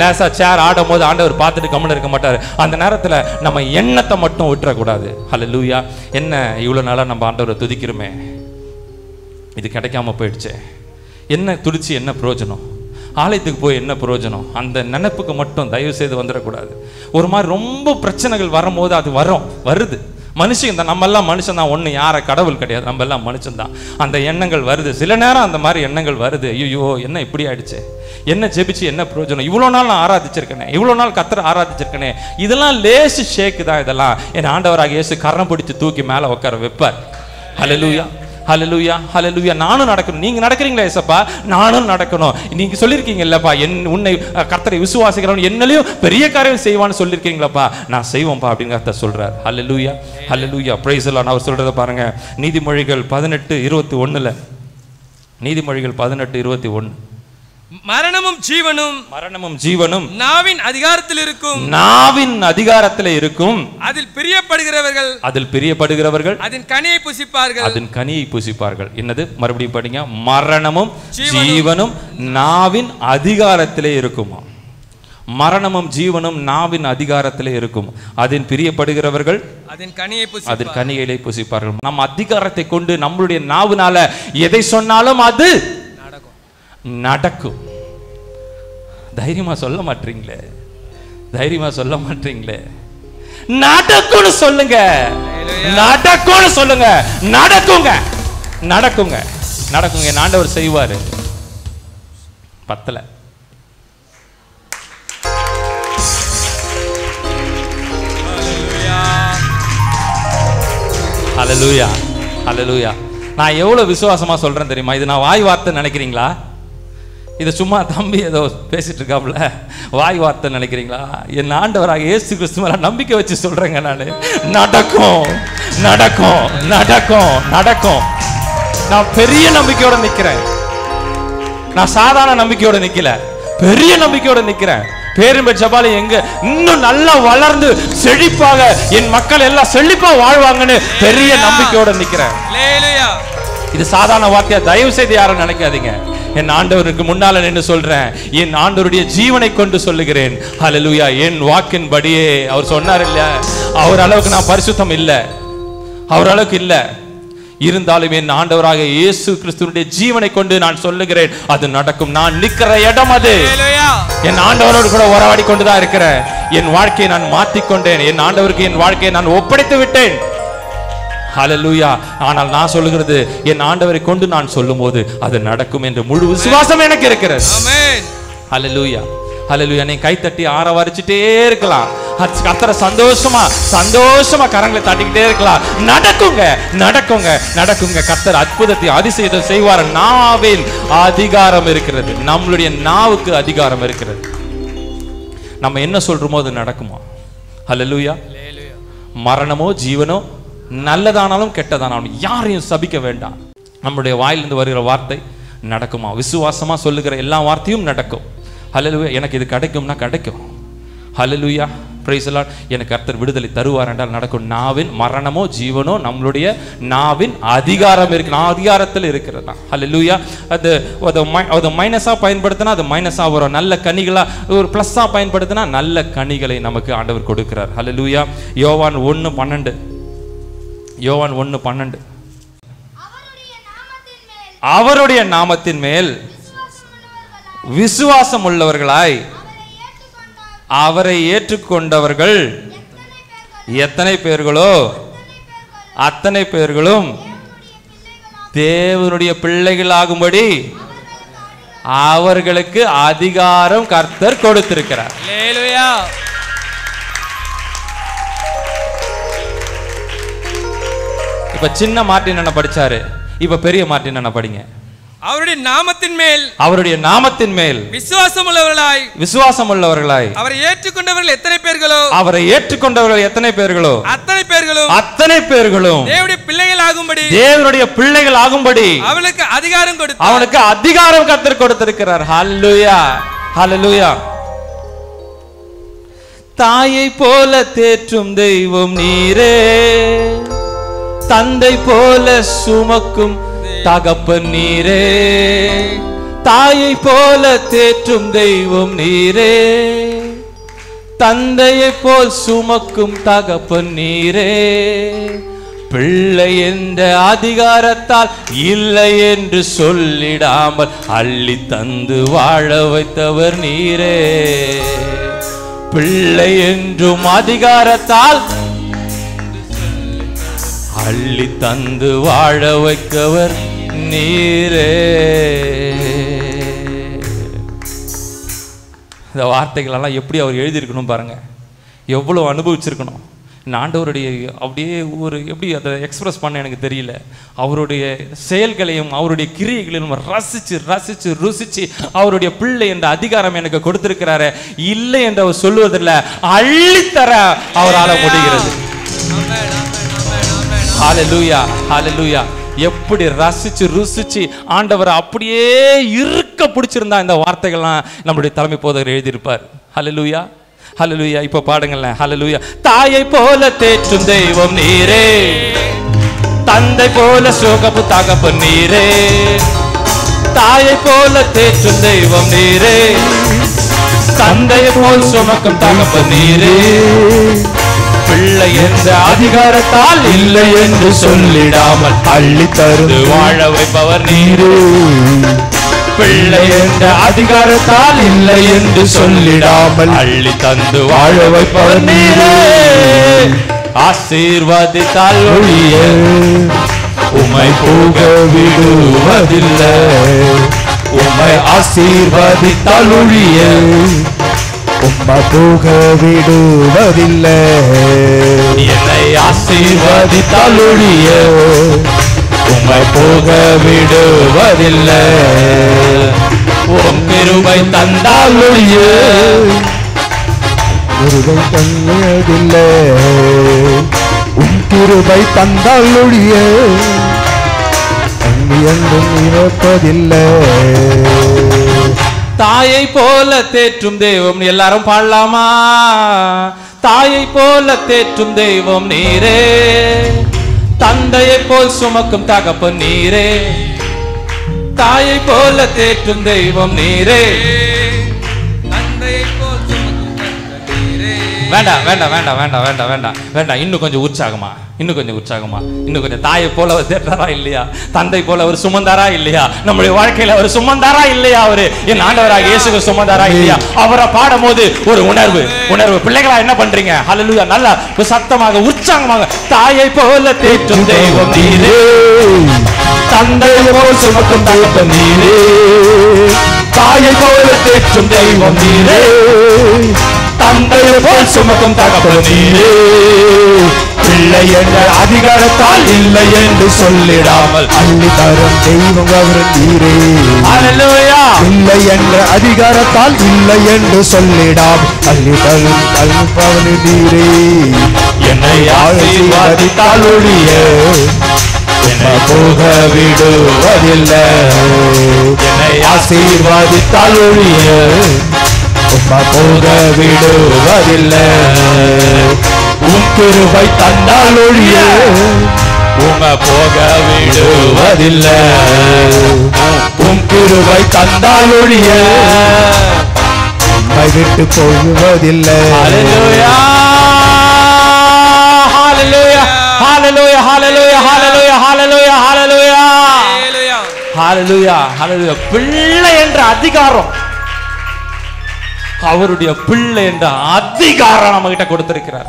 லேசா சேர் ஆடும் போது ஆண்டவர் பார்த்துட்டு கம்முன்னு இருக்க மாட்டாரு. அந்த நேரத்துல நம்ம எண்ணத்தை மட்டும் விட்டுறக்கூடாது. ஹல்லேலூயா. என்ன இவ்வளவு நாளா நம்ம ஆண்டவரை துதிக்கிறோமே, இது கிடைக்காம போயிடுச்சு. என்ன துடிச்சு என்ன பிரயோஜனம்? ஆலயத்துக்கு போய் என்ன பிரயோஜனம்? அந்த நினைப்புக்கு மட்டும் தயவு செய்து வந்துடக்கூடாது. ஒரு மாதிரி ரொம்ப பிரச்சனைகள் வரும்போது அது வருது. மனுஷன் தான், நம்ம எல்லாம் மனுஷன் தான், ஒன்று யாரை கடவுள் கிடையாது, நம்ம எல்லாம் மனுஷன் தான். அந்த எண்ணங்கள் வருது, சில நேரம் அந்த மாதிரி எண்ணங்கள் வருது. ஐயோ என்ன இப்படி ஆயிடுச்சு, என்ன ஜெபிச்சு என்ன பிரயோஜனம், இவ்வளோ நாள் நான் ஆராதிச்சிருக்கேனே, இவ்வளோ நாள் கர்த்தரை ஆராதிச்சிருக்கேனே, இதெல்லாம் லேசு ஷேக்கு தான். இதெல்லாம் என் ஆண்டவராக இயேசு கரம் பிடிச்சு தூக்கி மேலே உட்கார வைப்பார். ஹல்லேலூயா, ஹல்லேலூயா, ஹல்லேலூயா. நானும் நடக்கணும். நீங்க நடக்கிறீங்களா ஏசப்பா? நானும் நடக்கணும். நீங்க சொல்லியிருக்கீங்கல்லப்பா, உன்னை கர்த்தரை விசுவாசிக்கிறவன் என்னலையும் பெரிய காரியம் செய்வான்னு சொல்லியிருக்கீங்களப்பா, நான் செய்வோம்ப்பா அப்படின்னு கர்த்தர் சொல்றார். ஹல்லேலூயா, ஹல்லேலூயா, பிரைஸ் தி லார்ட். அவர் சொல்றதை பாருங்க, நீதிமொழிகள் 18:21. நீதிமொழிகள் 18:21. மரணமும் ஜீவனும் நாவின் அதிகாரத்தில் இருக்கும். நாவின் அதிகாரத்தில் இருக்கும். அதில் பிரியப்படுகிறவர்கள் அதன் கனியை புசிப்பார்கள். என்னது? மறுபடியும் படிங்க. மரணமும் ஜீவனும் நாவின் அதிகாரத்திலே இருக்குமா? மரணமும் ஜீவனும் நாவின் அதிகாரத்திலே இருக்கும். அதன் பிரியப்படுகிறவர்கள் அதன் கனியை புசிப்பார்கள். நம் அதிகாரத்தை கொண்டு நம்மளுடைய நாவினால எதை சொன்னாலும் அது நடக்கும். தைரியமா சொல்ல மாட்டீங்களே, நடக்கும்னு சொல்லுங்க, நடக்குங்க. ஆண்டவர் செய்வாரு. பத்தல. ஹல்லேலூயா, ஹல்லேலூயா. நான் எவ்வளவு விசுவாசமா சொல்றேன் தெரியுமா? இது நான் வாய் வார்த்தை நினைக்கிறீங்களா? இது சும்மா தம்பி ஏதோ பேசிட்டு இருக்காப்புல வாய் வார்த்தை நினைக்கிறீங்களா? என் ஆண்டவராக இயேசு கிறிஸ்து மேல நம்பிக்கை வச்சு சொல்றேங்க. நான் நடக்கும். நான் பெரிய நம்பிக்கையோட நிக்கிறேன். நான் சாதாரண நம்பிக்கையோட நிக்கல, பெரிய நம்பிக்கையோட நிக்கிறேன். பேரும் ஜபாலி எங்க இன்னும் நல்லா வளர்ந்து செழிப்பாக என் மக்கள் எல்லாம் செழிப்பா வாழ்வாங்கன்னு பெரிய நம்பிக்கையோட நிக்கிறேன். இது சாதாரண வார்த்தையா தயவு செய்து யாரும் நினைக்காதீங்க. என் ஆண்டவருக்கு முன்னால நின்று சொல்றேன், என் ஆண்டவருடைய ஜீவனை கொண்டு சொல்லுகிறேன். ஹல்லேலூயா. என் வாக்கின்படியே அவர் சொன்னார் இல்ல, அவர் அளவுக்கு நான் பரிசுத்தம் இல்ல, அவர் அளவுக்கு இல்ல. இருந்தாலும் என் ஆண்டவராக இயேசு கிறிஸ்துவினுடைய ஜீவனை கொண்டு நான் சொல்லுகிறேன், அது நடக்கும். நான் நிக்கிற இடம் அது. என் ஆண்டவரோடு கூட உறவாடி கொண்டுதான் இருக்கிறேன். என் வாழ்க்கையை நான் மாற்றிக்கொண்டேன். என் ஆண்டவருக்கு என் வாழ்க்கையை நான் ஒப்படைத்து விட்டேன். ஹல்லேலூயா. ஆனால் நான் சொல்லுகிறது, என் ஆண்டவரை கொண்டு நான் சொல்லும்போது அது நடக்கும் என்ற முழு விசுவாசம் எனக்கு இருக்கிறது. ஆமென். ஹல்லேலூயா, ஹல்லேலூயா. நீ கை தட்டி ஆரவாரிச்சிட்டே இருக்கலாம். கர்த்தரை சந்தோஷமா கரங்களை தட்டிக்கிட்டே இருக்கலாம். நடக்குங்க. கர்த்தர் அற்புதத்தை அதிசயத்தை செய்வார். நாவின் அதிகாரம் இருக்கிறது. நம்மளுடைய நாவுக்கு அதிகாரம் இருக்கிறது. நம்ம என்ன சொல்றோமோ அது நடக்குமா? ஹல்லேலூயா. மரணமோ ஜீவனோ, நல்லதானாலும் கெட்டதானாலும் யாரையும் சபிக்க வேண்டாம். நம்முடைய வாயிலிருந்து வருகிற வார்த்தை நடக்குமா? விசுவாசமா சொல்லுகிற எல்லா வார்த்தையும் நடக்கும். ஹல்லேலூயா. எனக்கு இது கிடைக்கும்னா கிடைக்கும். ஹல்லேலூயா, பிரைஸ் தி லார்ட். எனக்கு கர்த்தர் விடுதலை தருவார் என்றால் நடக்கும். நாவின் மரணமோ ஜீவனோ நம்மளுடைய நாவின் அதிகாரம் இருக்கு, அதிகாரத்தில் இருக்கிறதா. ஹல்லேலூயா. அது மைனஸா பயன்படுத்தினா அது மைனஸா வரும். நல்ல கனிகளா ஒரு பிளஸ்ஸா பயன்படுத்தினா நல்ல கனிகளை நமக்கு ஆண்டவர் கொடுக்கிறார். ஹல்லேலூயா. யோவான் 1:12. அவருடைய நாமத்தின் மேல் விசுவாசம் உள்ளவர்களாய் அவரை ஏற்றுக்கொண்டவர்கள் எத்தனை பேர்களோ அத்தனை பேர்களும் தேவனுடைய பிள்ளைகளாகும்படி அவர்களுக்கு அதிகாரம் கர்த்தர் கொடுத்திருக்கிறார். அல்லேலூயா. இப்ப சின்ன மார்ட்டின் என்ன படிச்சாரு, இப்ப பெரிய மார்ட்டின் என்ன படிங்க. அவருடைய நாமத்தின் மேல் விசுவாசம் உள்ளவர்களாய் அவரை ஏற்றுக்கொண்டவர்கள் எத்தனை பேர்களோ அத்தனை பேர்களும் தேவனுடைய பிள்ளைகள் ஆகும்படி அவனுக்கு அதிகாரம் கர்த்தர் கொடுத்திருக்கிறார். ஹல்லேலூயா, ஹல்லேலூயா. தாயை போல தேற்றும் தெய்வம் நீரே, தந்தை போல சுமக்கும் தகப்பன் நீரே, தாயை போல தேற்றும் தெய்வம் நீரே, தந்தையை போல் சுமக்கும் தகப்பன் நீரே, பிள்ளை என்ற அதிகாரத்தால் இல்லை என்று சொல்லிடாமல் அள்ளி தந்து வாழ வைத்தவர் நீரே. பிள்ளை என்றும் அதிகாரத்தால் அள்ளி தந்து வாழ வைக்கவர் நீரே. இந்த வார்த்தைகளெல்லாம் எப்படி அவர் எழுதியிருக்கணும் பாருங்க, எவ்வளோ அனுபவிச்சிருக்கணும். இந்த ஆண்டவருடைய அப்படியே ஒரு எப்படி அதை எக்ஸ்பிரஸ் பண்ண எனக்கு தெரியல. அவருடைய செயல்களையும் அவருடைய கிரியைகளையும் ரசிச்சு ரசிச்சு ருசிச்சு அவருடைய பிள்ளை என்ற அதிகாரம் எனக்கு கொடுத்திருக்கிறாரு. இல்லை என்று அவர் சொல்லுவதில்லை, அள்ளித்தர அவரால் முடிகிறது. ஹல்லேலூயா, ஹல்லேலூயா. எப்படி ரசிச்சு ருசிச்சு ஆண்டவரை அப்படியே இருக்க பிடிச்சிருந்தா இந்த வார்த்தைகள்லாம் நம்முடைய தலைமை போதகர் எழுதியிருப்பார். ஹல்லேலூயா, ஹல்லேலூயா. இப்ப பாடுங்களேன். ஹல்லேலூயா. தாயை போல தேற்றும் தெய்வம் நீரே, தந்தை போல சோகப்பு தகப்பு நீரே. தாயை போல தேற்றும் தெய்வம் நீரே, தந்தையை போல் சுமக்கும் தகப்பு நீரே. பிள்ளை என்ற அதிகாரத்தால் இல்லை என்று சொல்லிடாமல் அள்ளி தந்து வாழ வைப்பவர் நீரே. பிள்ளை என்ற அதிகாரத்தால் இல்லை என்று சொல்லிடாமல் அள்ளி தந்து வாழ வைப்பவர் நீரே. ஆசீர்வாதித்தால் ஒழிய உம்மை போக விடுவதில்லை. உம்மை ஆசீர்வாதித்தால் ஒழிய உம்மை போக விடுவதில்லை. என்னை ஆசீர்வாதித்தால் ஒழிய உம்மை போக விடுவதில்லை. உம் கிருபை தந்தால் ஒழிய கிருபை தந்ததில்லை. உம் கிருபை தந்தால் ஒழிய என்றும் இறப்பதில்லை. தாயை போல தேற்றும் தெய்வம், எல்லாரும் பாடலாமா? தாயை போல தேற்றும் தெய்வம் நீரே, தந்தையை போல் சுமக்கும் தகப்பன் நீரே. தாயை போல தேற்றும் தெய்வம் நீரே, தந்தையை போல் சுமக்கும் தகப்பன் நீரே. வேண்டாம் வேண்டாம் வேண்டாம் வேண்டாம் வேண்டாம் வேண்டாம் வேண்டாம். இன்னும் கொஞ்சம் உற்சாகமா, இன்னும் கொஞ்சம் உற்சாகமா, இன்னும் கொஞ்சம். தாயை போல அவர் தேற்றாரா இல்லையா? தந்தை போல அவர் சுமந்தாரா இல்லையா? நம்முடைய வாழ்க்கையில அவர் சுமந்தாரா இல்லையா? அவரு என் ஆண்டவராக இயேசுவை சுமந்தாரா இல்லையா? அவரை பாடும் போது ஒரு உணர்வு உணர்வு. பிள்ளைகளா என்ன பண்றீங்க? ஹல்லேலூயா. நல்லா சத்தமாக உற்சாகமாக. தாயை போல தேற்றும் தெய்வம் நீரே, தந்தையை போல் சுமக்கும் தகப்பன் நீரே. தாயை போல தேற்றும் தெய்வம் நீரே, தந்தையை போல் சுமக்கும் தகப்பன் நீரே. பிள்ளை என்ற அதிகாரத்தால் இல்லை என்று சொல்லிடாமல் அள்ளி தரும் தெய்வம் அவர் நீரே. ஹல்லேலூயா. இல்லை என்ற அதிகாரத்தால் இல்லை என்று சொல்லிடாமல் அள்ளி தரும் தகப்பன் நீரே. என்னை ஆசீர்வதித்தால் ஒழிய என்னை போக விடுவதில்லை. என்னை ஆசீர்வதித்தால் ஒழிய உம்மை போக விடுவதில்லை. உம் கிருபை தந்தால் ஒழிய உம்மை போக விடுவதில்லை. உம் கிருபை தந்தால் ஒழிய உம்மை விட்டு போகுவதில்லை. ஹல்லேலூயா, ஹல்லேலூயா, ஹல்லேலூயா, ஹல்லேலூயா, ஹல்லேலூயா, ஹல்லேலூயா, ஹல்லேலூயா, ஹல்லேலூயா, ஹல்லேலூயா. பிள்ளை என்ற அதிகாரம், அவருடைய பிள்ளை என்ற அதிகாரம் நம்ம கிட்ட கொடுத்திருக்கிறார்.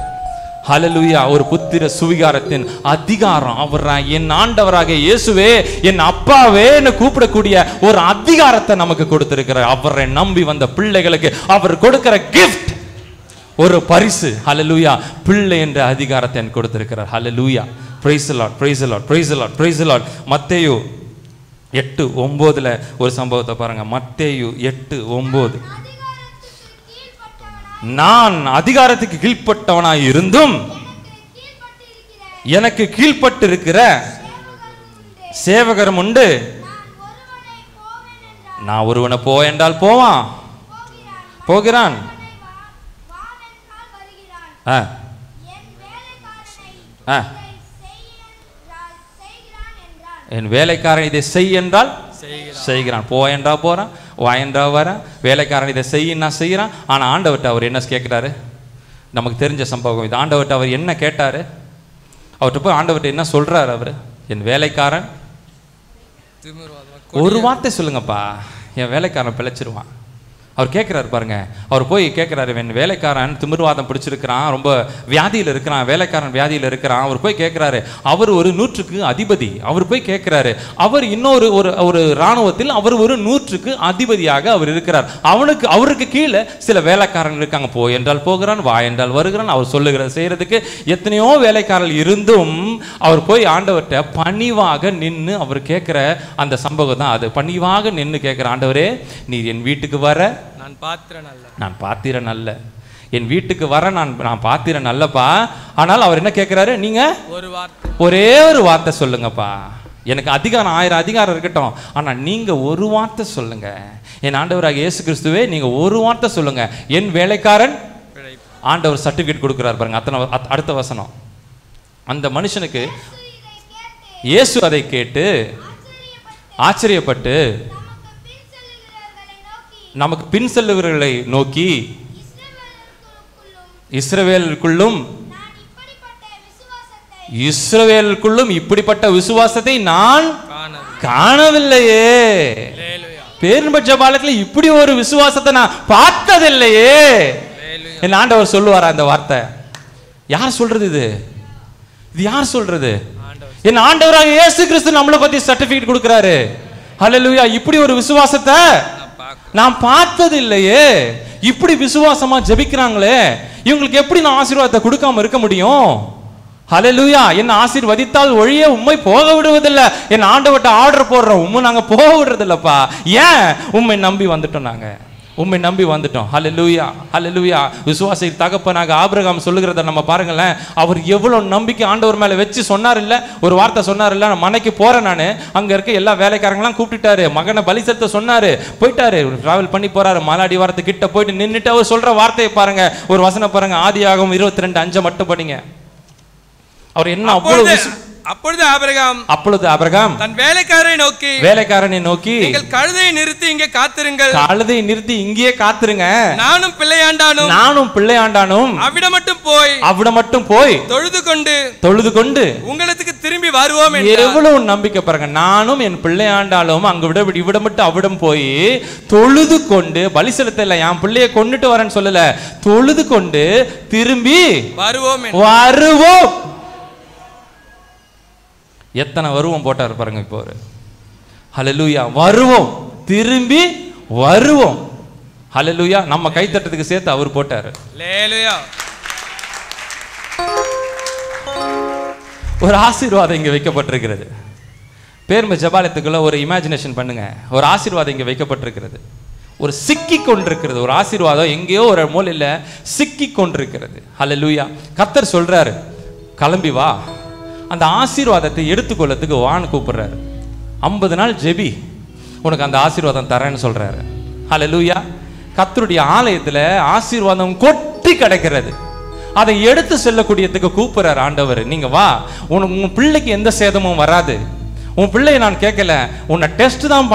ஹல்லேலூயா. ஒரு புத்திர சுவிகாரத்தின் அதிகாரம் அவர் என் ஆண்டவராக இயேசுவே, என் அப்பாவேன்னு கூப்பிடக்கூடிய ஒரு அதிகாரத்தை நமக்கு கொடுத்திருக்கிறார். அவரை நம்பி வந்த பிள்ளைகளுக்கு அவர் கொடுக்கிற கிஃப்ட், ஒரு பரிசு. ஹல்லேலூயா. பிள்ளை என்ற அதிகாரத்தை எனக்கு கொடுத்திருக்கிறார். Hallelujah. Praise the Lord, praise the Lord, praise the Lord, praise the Lord. மத்தேயு 8:9 ஒரு சம்பவத்தை பாருங்க. மத்தேயு 8:9. நான் அதிகாரத்துக்கு கீழ்ப்பட்டவனாய் இருந்தும் எனக்கு கீழ்ப்பட்டு இருக்கிற சேவகரும் உண்டு. நான் ஒருவனை போ என்றால் போவான், போகிறான். என் வேலைக்காரன் இதை செய் என்றால் செய்கிறான், போ என்றால் போறான், வா என்றால் வரான். வேலைக்காரன் இதை செய்யினா செய்கிறான். ஆனால் ஆண்டவர்கிட்ட அவர் என்ன கேட்குறாரு? நமக்கு தெரிஞ்ச சம்பவம் இது. ஆண்டவர்கிட்ட அவர் என்ன கேட்டாரு? அவர்கிட்ட போய் ஆண்டவர்கிட்ட என்ன சொல்றாரு அவர்? என் வேலைக்காரன் ஒரு வார்த்தை சொல்லுங்கப்பா, என் வேலைக்காரன் பிழைச்சிருவான். அவர் கேட்குறாரு பாருங்க, அவர் போய் கேட்குறாரு, என் வேலைக்காரன் திமிர்வாதம் பிடிச்சிருக்கிறான், ரொம்ப வியாதியில் இருக்கிறான், வேலைக்காரன் வியாதியில் இருக்கிறான். அவர் போய் கேட்குறாரு, அவர் ஒரு 100க்கு அதிபதி. அவர் போய் கேட்குறாரு, அவர் இன்னொரு ஒரு இராணுவத்தில் அவர் ஒரு 100க்கு அதிபதியாக அவர் இருக்கிறார். அவருக்கு கீழே சில வேலைக்காரர்கள் இருக்காங்க. போ என்றால் போகிறான், வா என்றால் வருகிறான். அவர் சொல்லுகிறத செய்யறதுக்கு எத்தனையோ வேலைக்காரர்கள் இருந்தும் அவர் போய் ஆண்டவர்கிட்ட பணிவாக நின்று அவர் கேட்குற அந்த சம்பவம் தான் அது. பணிவாக நின்று கேட்குற, ஆண்டவரே நீர் என் வீட்டுக்கு வர நான் பாத்திரன் அல்ல, என் வீட்டுக்கு வர நான் பாத்திரன் அல்லப்பா. ஆனால் அவர் என்ன கேட்கிறாரு, நீங்க ஒரே ஒரு வார்த்தை சொல்லுங்கப்பா, எனக்கு அதிகாரம் 1000 அதிகாரம் இருக்கட்டும், ஆனா நீங்க ஒரு வார்த்தை சொல்லுங்க. என் ஆண்டவராக இயேசு கிறிஸ்துவே நீங்க ஒரு வார்த்தை சொல்லுங்க, என் வேலைக்காரன். ஆண்டவர் சர்டிபிகேட் கொடுக்கிறார் பாருங்க. அடுத்த வசனம், அந்த மனுஷனுக்கு இயேசு அதை கேட்டு ஆச்சரியப்பட்டு நமக்கு பின் செல்லுகிறவர்களை நோக்கி, இஸ்ரவேலுக்குள்ளும் இப்படிப்பட்ட விசுவாசத்தை நான் காணவில்லையே. பேரின்ப ஜெபமாலயத்தில் இப்படி ஒரு விசுவாசத்தை நான் பார்த்ததில்லையே. என் ஆண்டவர் சொல்லுவாரா அந்த வார்த்தை? யார் சொல்றது? இது யார் சொல்றது? என் ஆண்டவராக இயேசு கிறிஸ்து நம்மளை பத்தி சர்டிபிகேட் கொடுக்கிறாரு. ஹல்லேலூயா. இப்படி ஒரு விசுவாசத்தை நான் பார்த்தது இல்லையே. இப்படி விசுவாசமா ஜெபிக்கிறாங்களே, இவங்களுக்கு எப்படி நான் ஆசீர்வாதத்தை கொடுக்காம இருக்க முடியும்? ஹல்லேலூயா. என்ன ஆசீர்வதித்தால் ஒழிய உம்மை போக விடுவதில்லை. என் ஆண்டவர்கிட்ட ஆர்டர் போடுறோம், உண்மை நாங்க போக விடுறது இல்லப்பா. ஏன்? உண்மை நம்பி வந்துட்டோம், நாங்க உண்மை நம்பி வந்துட்டோம். ஹல்லேலூயா, ஹல்லேலூயா. விசுவாசி தகப்பனாக ஆபிரகாம் சொல்லுகிறத நம்ம பாருங்களேன். அவர் எவ்வளவு நம்பிக்கை ஆண்டவர் மேல வச்சு சொன்னார் இல்ல, ஒரு வார்த்தை சொன்னார் இல்ல, நான் மனைக்கு போறேன், நான் அங்க இருக்க எல்லா வேலைக்காரங்களாம் கூப்பிட்டுட்டாரு, மகனை பலி செலுத்த சொன்னாரு, போயிட்டாரு, டிராவல் பண்ணி போறாரு, மலாடி வாரத்து கிட்ட போயிட்டு நின்றுட்டு அவர் சொல்ற வார்த்தையை பாருங்க. ஒரு வசனம் பாருங்க, ஆதியாகமம் 22:5 மட்டும் படிங்க. அவர் என்ன அப்பொழுது ஆபிரகாம் தன் வேலைக்காரனை நோக்கி நீங்கள் கழுதையை நிறுத்தி இங்கே காத்திருங்கள், கழுதையை நிறுத்தி இங்கே காத்திருங்க, நானும் பிள்ளையாண்டானும் அவிடம் மட்டும் போய் தொழுது கொண்டு உங்களுக்கு திரும்பி வருவோம். எவ்வளவு நம்பிக்கை பாருங்க. நானும் என் பிள்ளையாண்டாலும் அங்க இவிடமட்டு அவிடம் போய் தொழுது கொண்டு, பலி செலுத்தல, என் பிள்ளைய கொண்டுட்டு வரேன்னு சொல்லல, தொழுது கொண்டு திரும்பி வருவோம். எத்தனை வருவோம் போட்டார் பாருங்க இப்போ. ஹல்லேலூயா. வருவோம், திரும்பி வருவோம். ஹல்லேலூயா. நம்ம கைத்தட்டத்துக்கு சேர்த்து அவர் போட்டார். ஹல்லேலூயா. ஒரு ஆசீர்வாதம் இங்க வைக்கப்பட்டிருக்கிறது. பேர்ம ஜெபாலயத்துக்குள்ள ஒரு இமேஜினேஷன் பண்ணுங்க. ஒரு ஆசீர்வாதம் இங்க வைக்கப்பட்டிருக்கிறது. ஒரு சிக்கி கொண்டிருக்கிறது. ஒரு ஆசீர்வாதம் எங்கேயோ ஒரு மூலையில சிக்கி கொண்டிருக்கிறது. ஹல்லேலூயா. கர்த்தர் சொல்றாரு, கிளம்பி வா, அந்த ஆசீர்வாதத்தை எடுத்துக்கொள்ளத்துக்கு வான்னு கூப்பிடுறாரு. 50 நாள் ஜெபி, உனக்கு அந்த ஆசீர்வாதம் தரேன்னு சொல்றாரு. ஹல்லேலூயா. கர்த்தருடைய ஆலயத்துல ஆசீர்வாதம் கொட்டி கிடக்கிறது. அதை எடுத்து செல்லக்கூடியதுக்கு கூப்பிடுறாரு ஆண்டவர். நீங்க வா, உன் பிள்ளைக்கு எந்த சேதமும் வராது. உன் பிள்ளையை நான் கேட்கல, உன்னை டெஸ்ட் தான்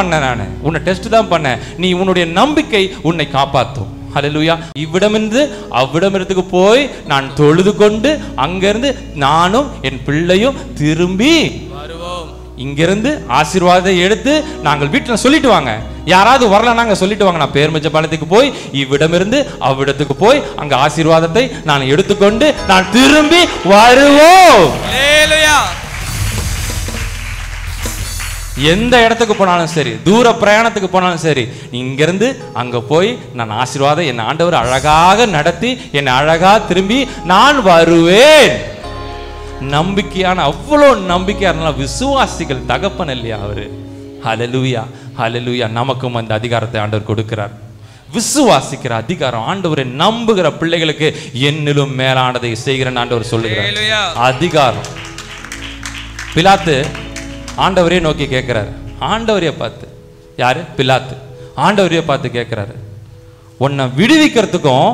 பண்ணேன். நீ உன்னுடைய நம்பிக்கை உன்னை காப்பாற்றும். ஹல்லேலூயா. இவ்விடமிருந்து அவ்விடமிருந்துக்கு போய் நான் தொழுது கொண்டு அங்கிருந்து நானும் என் பிள்ளையும் திரும்பி வருவோம். இங்கிருந்து ஆசீர்வாதத்தை எடுத்து நாங்கள் வீட்டில் சொல்லிட்டு வாங்க. யாராவது வரல நாங்க சொல்லிட்டு வாங்க, நான் பேர்ம ஜெபாலயத்துக்கு போய் இவ்விடமிருந்து அவ்விடத்துக்கு போய் அங்க ஆசீர்வாதத்தை நான் எடுத்துக்கொண்டு நான் திரும்பி வருவோம். ஹல்லேலூயா. எந்த இடத்துக்கு போனாலும் சரி, தூர பிரயாணத்துக்கு போனாலும் சரி, இங்கிருந்து அங்க போய் நான் ஆசீர்வாதம் என் ஆண்டவர் அழகாக நடத்தி என்னை அழகா திரும்பி நான் வருவேன். நம்பிக்கையான, அவ்வளோ நம்பிக்கையான விசுவாசிகள் தகப்பன் இல்லையா அவரு? ஹல்லேலூயா, ஹல்லேலூயா. நமக்கும் அந்த அதிகாரத்தை ஆண்டவர் கொடுக்கிறார். விசுவாசிக்கிற அதிகாரம் ஆண்டவரை நம்புகிற பிள்ளைகளுக்கு என்னிலும் மேலானதை செய்கிறேன் ஆண்டவர் சொல்லுகிறார். அதிகாரம். பிலாத்து ஆண்டவரே நோக்கி கேட்கிறாரு. ஆண்டவரையே பார்த்து, யாரு? பிலாத்து. ஆண்டவரையே பார்த்து கேட்கிறாரு, உன்னை விடுவிக்கிறதுக்கும்,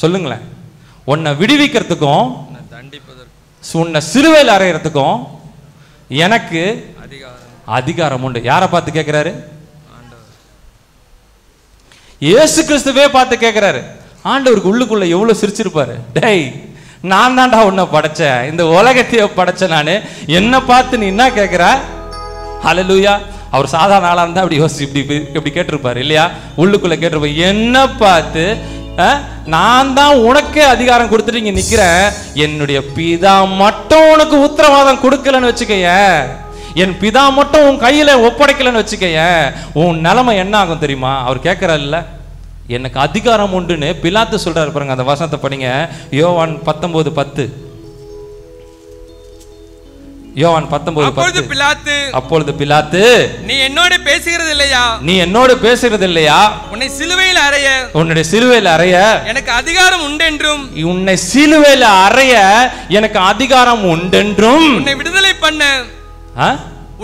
சொல்லுங்களேன், உன்னை விடுவிக்கிறதுக்கும் உன்னை சிறுவையில் அறையறதுக்கும் எனக்கு அதிகாரம் உண்டு. யாரை பார்த்து கேட்கிறாரு? இயேசு கிறிஸ்துவே பார்த்து கேட்கிறாரு. ஆண்டவருக்கு உள்ளுக்குள்ள எவ்வளவு சிரிச்சிருப்பாரு. டேய், நான் தான்டா உன்னை படைச்சேன், இந்த உலகத்தையே படைச்சேன் நானு, என்ன பார்த்து நீ என்ன கேட்குற? ஹல்லேலூயா. அவர் சாதாரண ஆளா இருந்தா அப்படி யோசிச்சு இப்படி கேட்டிருப்பாரு இல்லையா? உள்ளுக்குள்ள கேட்டிருப்பாரு, என்ன பார்த்து நான் தான் உனக்கே அதிகாரம் கொடுத்துட்டு இங்க நிக்கிறேன், என்னுடைய பிதா மட்டும் உனக்கு உத்தரவாதம் கொடுக்கலன்னு வச்சுக்கைய, என் பிதா மட்டும் உன் கையில ஒப்படைக்கலன்னு வச்சுக்கைய, உன் நிலைமை என்ன ஆகும் தெரியுமா? அவர் கேட்கறாருல்ல, எனக்கு அதிகாரம் உண்டுன்னு பிலாத்து சொல்றாரு பாருங்க. அந்த வசனத்தை படிங்க, யோவான் 19:10. யோவான் 19:10. அப்பொழுது பிலாத்து, நீ என்னோட பேசுகிறது இல்லையா? நீ என்னோட பேசுகிறது இல்லையா? உன்னை சிலுவையில் அறைய, உன்னுடைய சிலுவையில் அறைய எனக்கு அதிகாரம் உண்டென்றும், உன்னை சிலுவையில் அறைய எனக்கு அதிகாரம் உண்டென்றும், உன்னை விடுதலை பண்ண,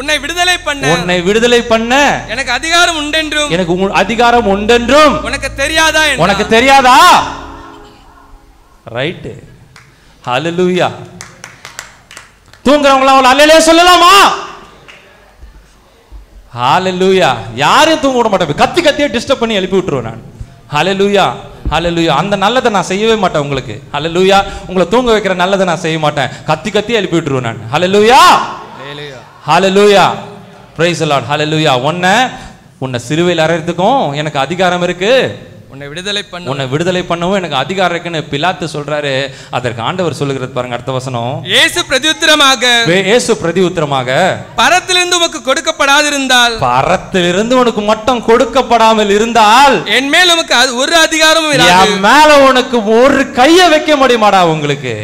உன்னை விடுதலை பண்ண, உன்னை விடுதலை பண்ண எனக்கு அதிகாரம் உண்டென்றும், எனக்கு அதிகாரம் உண்டென்றும் உனக்கு தெரியாதா? உனக்கு தெரியாதா? ரைட். ஹல்லேலூயா. தூங்குறவங்கள அல்லேலூயா சொல்லலாமா? ஹல்லேலூயா. யாரையும் தூங்க விட மாட்டேன், கத்தி கத்தியே டிஸ்டர்ப் பண்ணி எழுப்பி விட்டுருவேன் நான். ஹல்லேலூயா, ஹல்லேலூயா. அந்த நல்லதை நான் செய்யவே மாட்டேன் உங்களுக்கு. ஹல்லேலூயா. உங்களை தூங்க வைக்கிற நல்லதை நான் செய்ய மாட்டேன், கத்தி கத்தி எழுப்பி விட்டுருவேன் நான். Hallelujah, hallelujah. Praise the Lord. Hallelujah. உன்னை சிலுவையில் அறையறதுக்கும் எனக்கு அதிகாரம் இருக்கு, உன்னை விடுதலை பண்ணவும் எனக்கு அதிகாரம் இருக்குன்னு பிலாத்து சொல்றாரு. அதற்கு ஆண்டவர் சொல்லுகிறது பாருங்க, அடுத்த வசனம். இயேசு பிரதியுத்தரமாக, பரத்திலிருந்து உனக்கு கொடுக்கப்படாதிருந்தால், பரத்திலிருந்து உனக்கு மட்டும் கொடுக்கப்படாமல் இருந்தால், என் மேல் உனக்கு ஒரு அதிகாரமும் இல்லை, என் மேல உனக்கு ஒரு கையை வைக்க முடியுமாடா உங்களுக்கு?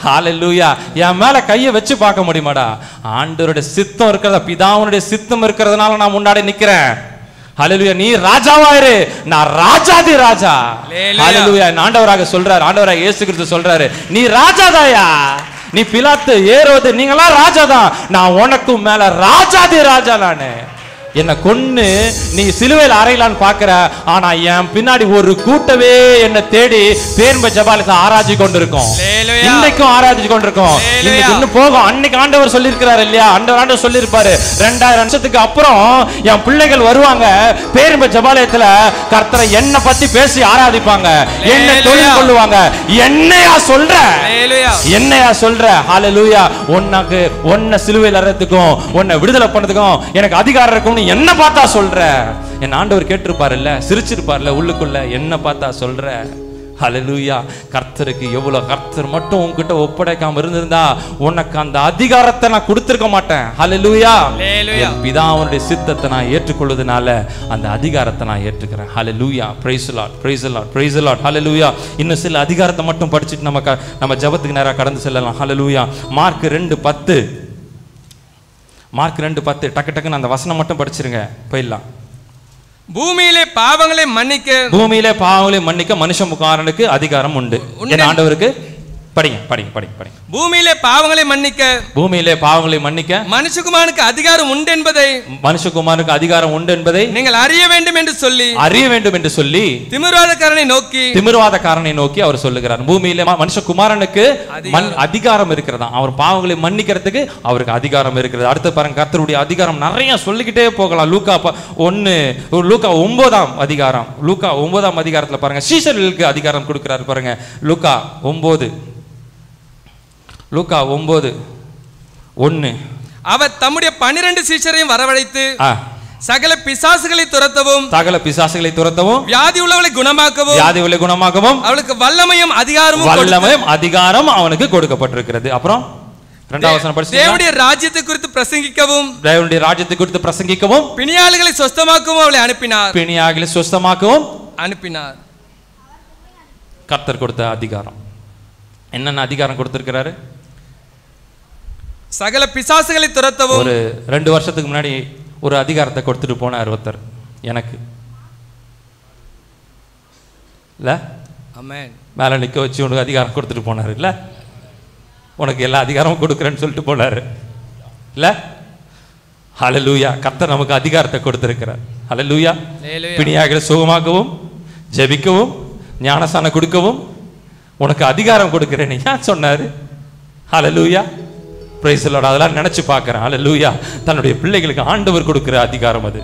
ஹல்லேலூயா. என் மேல கையை வச்சு பார்க்க முடியுமாடா? ஆண்டவருடைய சித்தம் இருக்கிறதா, பிதாவுடைய சித்தம் இருக்கிறதுனால நான் முன்னாடி நிக்கிறேன். ஹல்லேலூயா. நீ ராஜாவாயிரு, நான் ராஜாதி ராஜா. ஹல்லேலூயா. ஆண்டவராக சொல்றாரு, ஆண்டவராக இயேசு கிறிஸ்து சொல்றாரு, நீ ராஜாதாயா, நீ பிலாத்து ஏரோது நீங்களாம் ராஜாதான், நான் உனக்கும் மேல ராஜாதி ராஜா. நானு என்ன கொன்னு நீ சிலுவையில் அறையலான்னு பாக்குற, ஆனா என் பின்னாடி ஒரு கூட்டவே என்ன தேடி பேர்ப ஜபாலத்தை ஆராய்ச்சி கொண்டிருக்கோம், இன்னைக்கும் ஆராய்ச்சி கொண்டிருக்கோம். இன்னைக்கு இன்னும் போகும். அன்னைக்கு ஆண்டவர் சொல்லியிருக்கிறாரு இல்லையா? ஆண்டவர் சொல்லியிருப்பாரு, 2000 வருஷத்துக்கு அப்புறம் என் பிள்ளைகள் வருவாங்க, பேர்ப ஜபாலயத்துல கர்த்தரை என்ன பத்தி பேசி ஆராதிப்பாங்க, என்ன தொழில் கொள்ளுவாங்க. என்னையா சொல்ற, என்னையா சொல்ற? ஹல்லேலூயா. உன்னை சிலுவையில் அறையறதுக்கும் உன்னை விடுதலை பண்ணதுக்கும் எனக்கு அதிகாரம் இருக்கும் என்ன பார்த்தா சொல்ற? என் ஆண்டவர் கேட்டிருப்பாருல்ல, சிரிச்சிருப்பார்ல உள்ளுக்குள்ள, என்ன பார்த்தா சொல்ற? ஹல்லேலூயா. கர்த்தருக்கு எவ்வளவு, கர்த்தர் மட்டும் உன்கிட்ட ஒப்படைக்காம இருந்திருந்தா உனக்கு அந்த அதிகாரத்தை நான் கொடுத்திருக்க மாட்டேன். ஹல்லேலூயா. என் பிதாவுடைய சித்தத்தை நான் ஏற்றுக்கொள்வதனால அந்த அதிகாரத்தை நான் ஏற்றுக்கிறேன். Hallelujah. Praise the Lord, praise the Lord, praise the Lord. Hallelujah. இன்னும் சில அதிகாரத்தை மட்டும் படிச்சுட்டு நம்ம ஜெபத்துக்கு நேரா கடந்து செல்லலாம். ஹல்லேலூயா. மார்க் 2:10. மார்க் 2:10. டக்கு டக்குன்னு அந்த வசனம் மட்டும் படிச்சிருங்க, போயிடலாம். பூமியிலே பாவங்களை மன்னிக்க மனுஷகுமாரனுக்கு அதிகாரம் உண்டு. என் ஆண்டவருக்கு படிங்க படிங்க படிங்க படிங்க. பூமியிலே பாவங்களை மன்னிக்க மனுஷகுமாரனுக்கு அதிகாரம் உண்டு என்பதை நீங்கள் அறிய வேண்டும் என்று சொல்லி திமிர்வாதக்காரனை நோக்கி அவர் சொல்லுகிறார். பூமியிலே மனுஷகுமாரனுக்கு அதிகாரம் இருக்கிறதா, அவர் பாவங்களை மன்னிக்கிறதுக்கு அவருக்கு அதிகாரம் இருக்கிறது. அடுத்து பாருங்க, கர்த்தருடைய அதிகாரம் நிறைய சொல்லிக்கிட்டே போகலாம். லூக்கா 9ஆம் அதிகாரம், லூக்கா 9ஆம் அதிகாரத்துல பாருங்க, சீஷர்களுக்கு அதிகாரம் கொடுக்கிறார் பாருங்க. லூக்கா 9:1. அவர் தம்முடைய 12 சீஷரையும் வரவழைத்து சகல பிசாசுகளை துரத்தவும் வியாதி உள்ளவளை குணமாக்கவும் அவளுக்கு வல்லமையும் அதிகாரம் அவனுக்கு கொடுக்கப்பட்டிருக்கிறது. அப்புறம் இரண்டாவது வசனம் படிச்சு, தேவனுடைய ராஜ்யத்தை குறித்து பிரசங்கிக்கவும் பிணியாளிகளை சுஸ்தமாக்கவும் அவளை அனுப்பினார். கர்த்தர் கொடுத்த அதிகாரம் என்னென்ன அதிகாரம் கொடுத்திருக்கிறாரு? சகல பிசாசுகளை துரத்தவும். ஒரு 2 வருஷத்துக்கு முன்னாடி ஒரு அதிகாரத்தை கொடுத்துட்டு போனார் ஒருத்தர் எனக்கு, இல்ல மேல நிக்க வச்சு உனக்கு அதிகாரம் கொடுத்துட்டு போனாரு, இல்ல உனக்கு எல்லா அதிகாரமும் கொடுக்குறேன்னு சொல்லிட்டு போனாரு, இல்ல? ஹல்லேலூயா. கர்த்தர் நமக்கு அதிகாரத்தை கொடுத்திருக்கிறார். ஹல்லேலூயா. பிணியாகிற சுகமாக்கவும், ஜெபிக்கவும், ஞானஸ்நானம் கொடுக்கவும் உனக்கு அதிகாரம் கொடுக்கிறேன் ஏன் சொன்னாரு? ஹல்லேலூயா. Praise the Lord. அதெல்லாம் நினைச்சு பார்க்கிறேன். ஹல்லேலூயா. தன்னுடைய பிள்ளைகளுக்கு ஆண்டவர் கொடுக்கிற அதிகாரம் அது.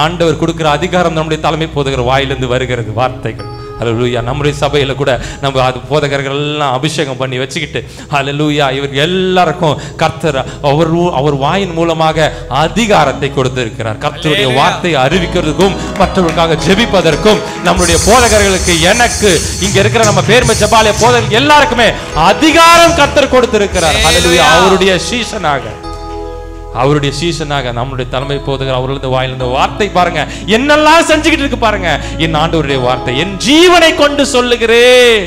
ஆண்டவர் கொடுக்கிற அதிகாரம் நம்முடைய தலைமை போதுகிற வாயிலிருந்து வருகிறது வார்த்தைகள். ஹல்லேலூயா. நம்முடைய சபையில கூட நம்ம அது போதகர்கள் எல்லாம் அபிஷேகம் பண்ணி வச்சுக்கிட்டு ஹல்லேலூயா இவர் எல்லாருக்கும் கர்த்தர் அவர் வாயின் மூலமாக அதிகாரத்தை கொடுத்திருக்கிறார். கர்த்தருடைய வார்த்தை அறிவிக்கிறதுக்கும் மற்றவர்களுக்காக ஜெபிப்பதற்கும் நம்முடைய போதகர்களுக்கு, எனக்கு இங்க இருக்கிற நம்ம பேர்மை ஜெபாலய போதகர்கள் எல்லாருக்குமே அதிகாரம் கர்த்தர் கொடுத்திருக்கிறார். ஹல்லேலூயா. அவருடைய சீசனாக நம்முடைய தலைமை போதகர் அவர்களது வாயிலிருந்த வார்த்தை பாருங்க என்னெல்லாம் செஞ்சுக்கிட்டு இருக்கு பாருங்க. என் ஆண்டவருடைய வார்த்தை என் ஜீவனை கொண்டு சொல்லுகிறேன்.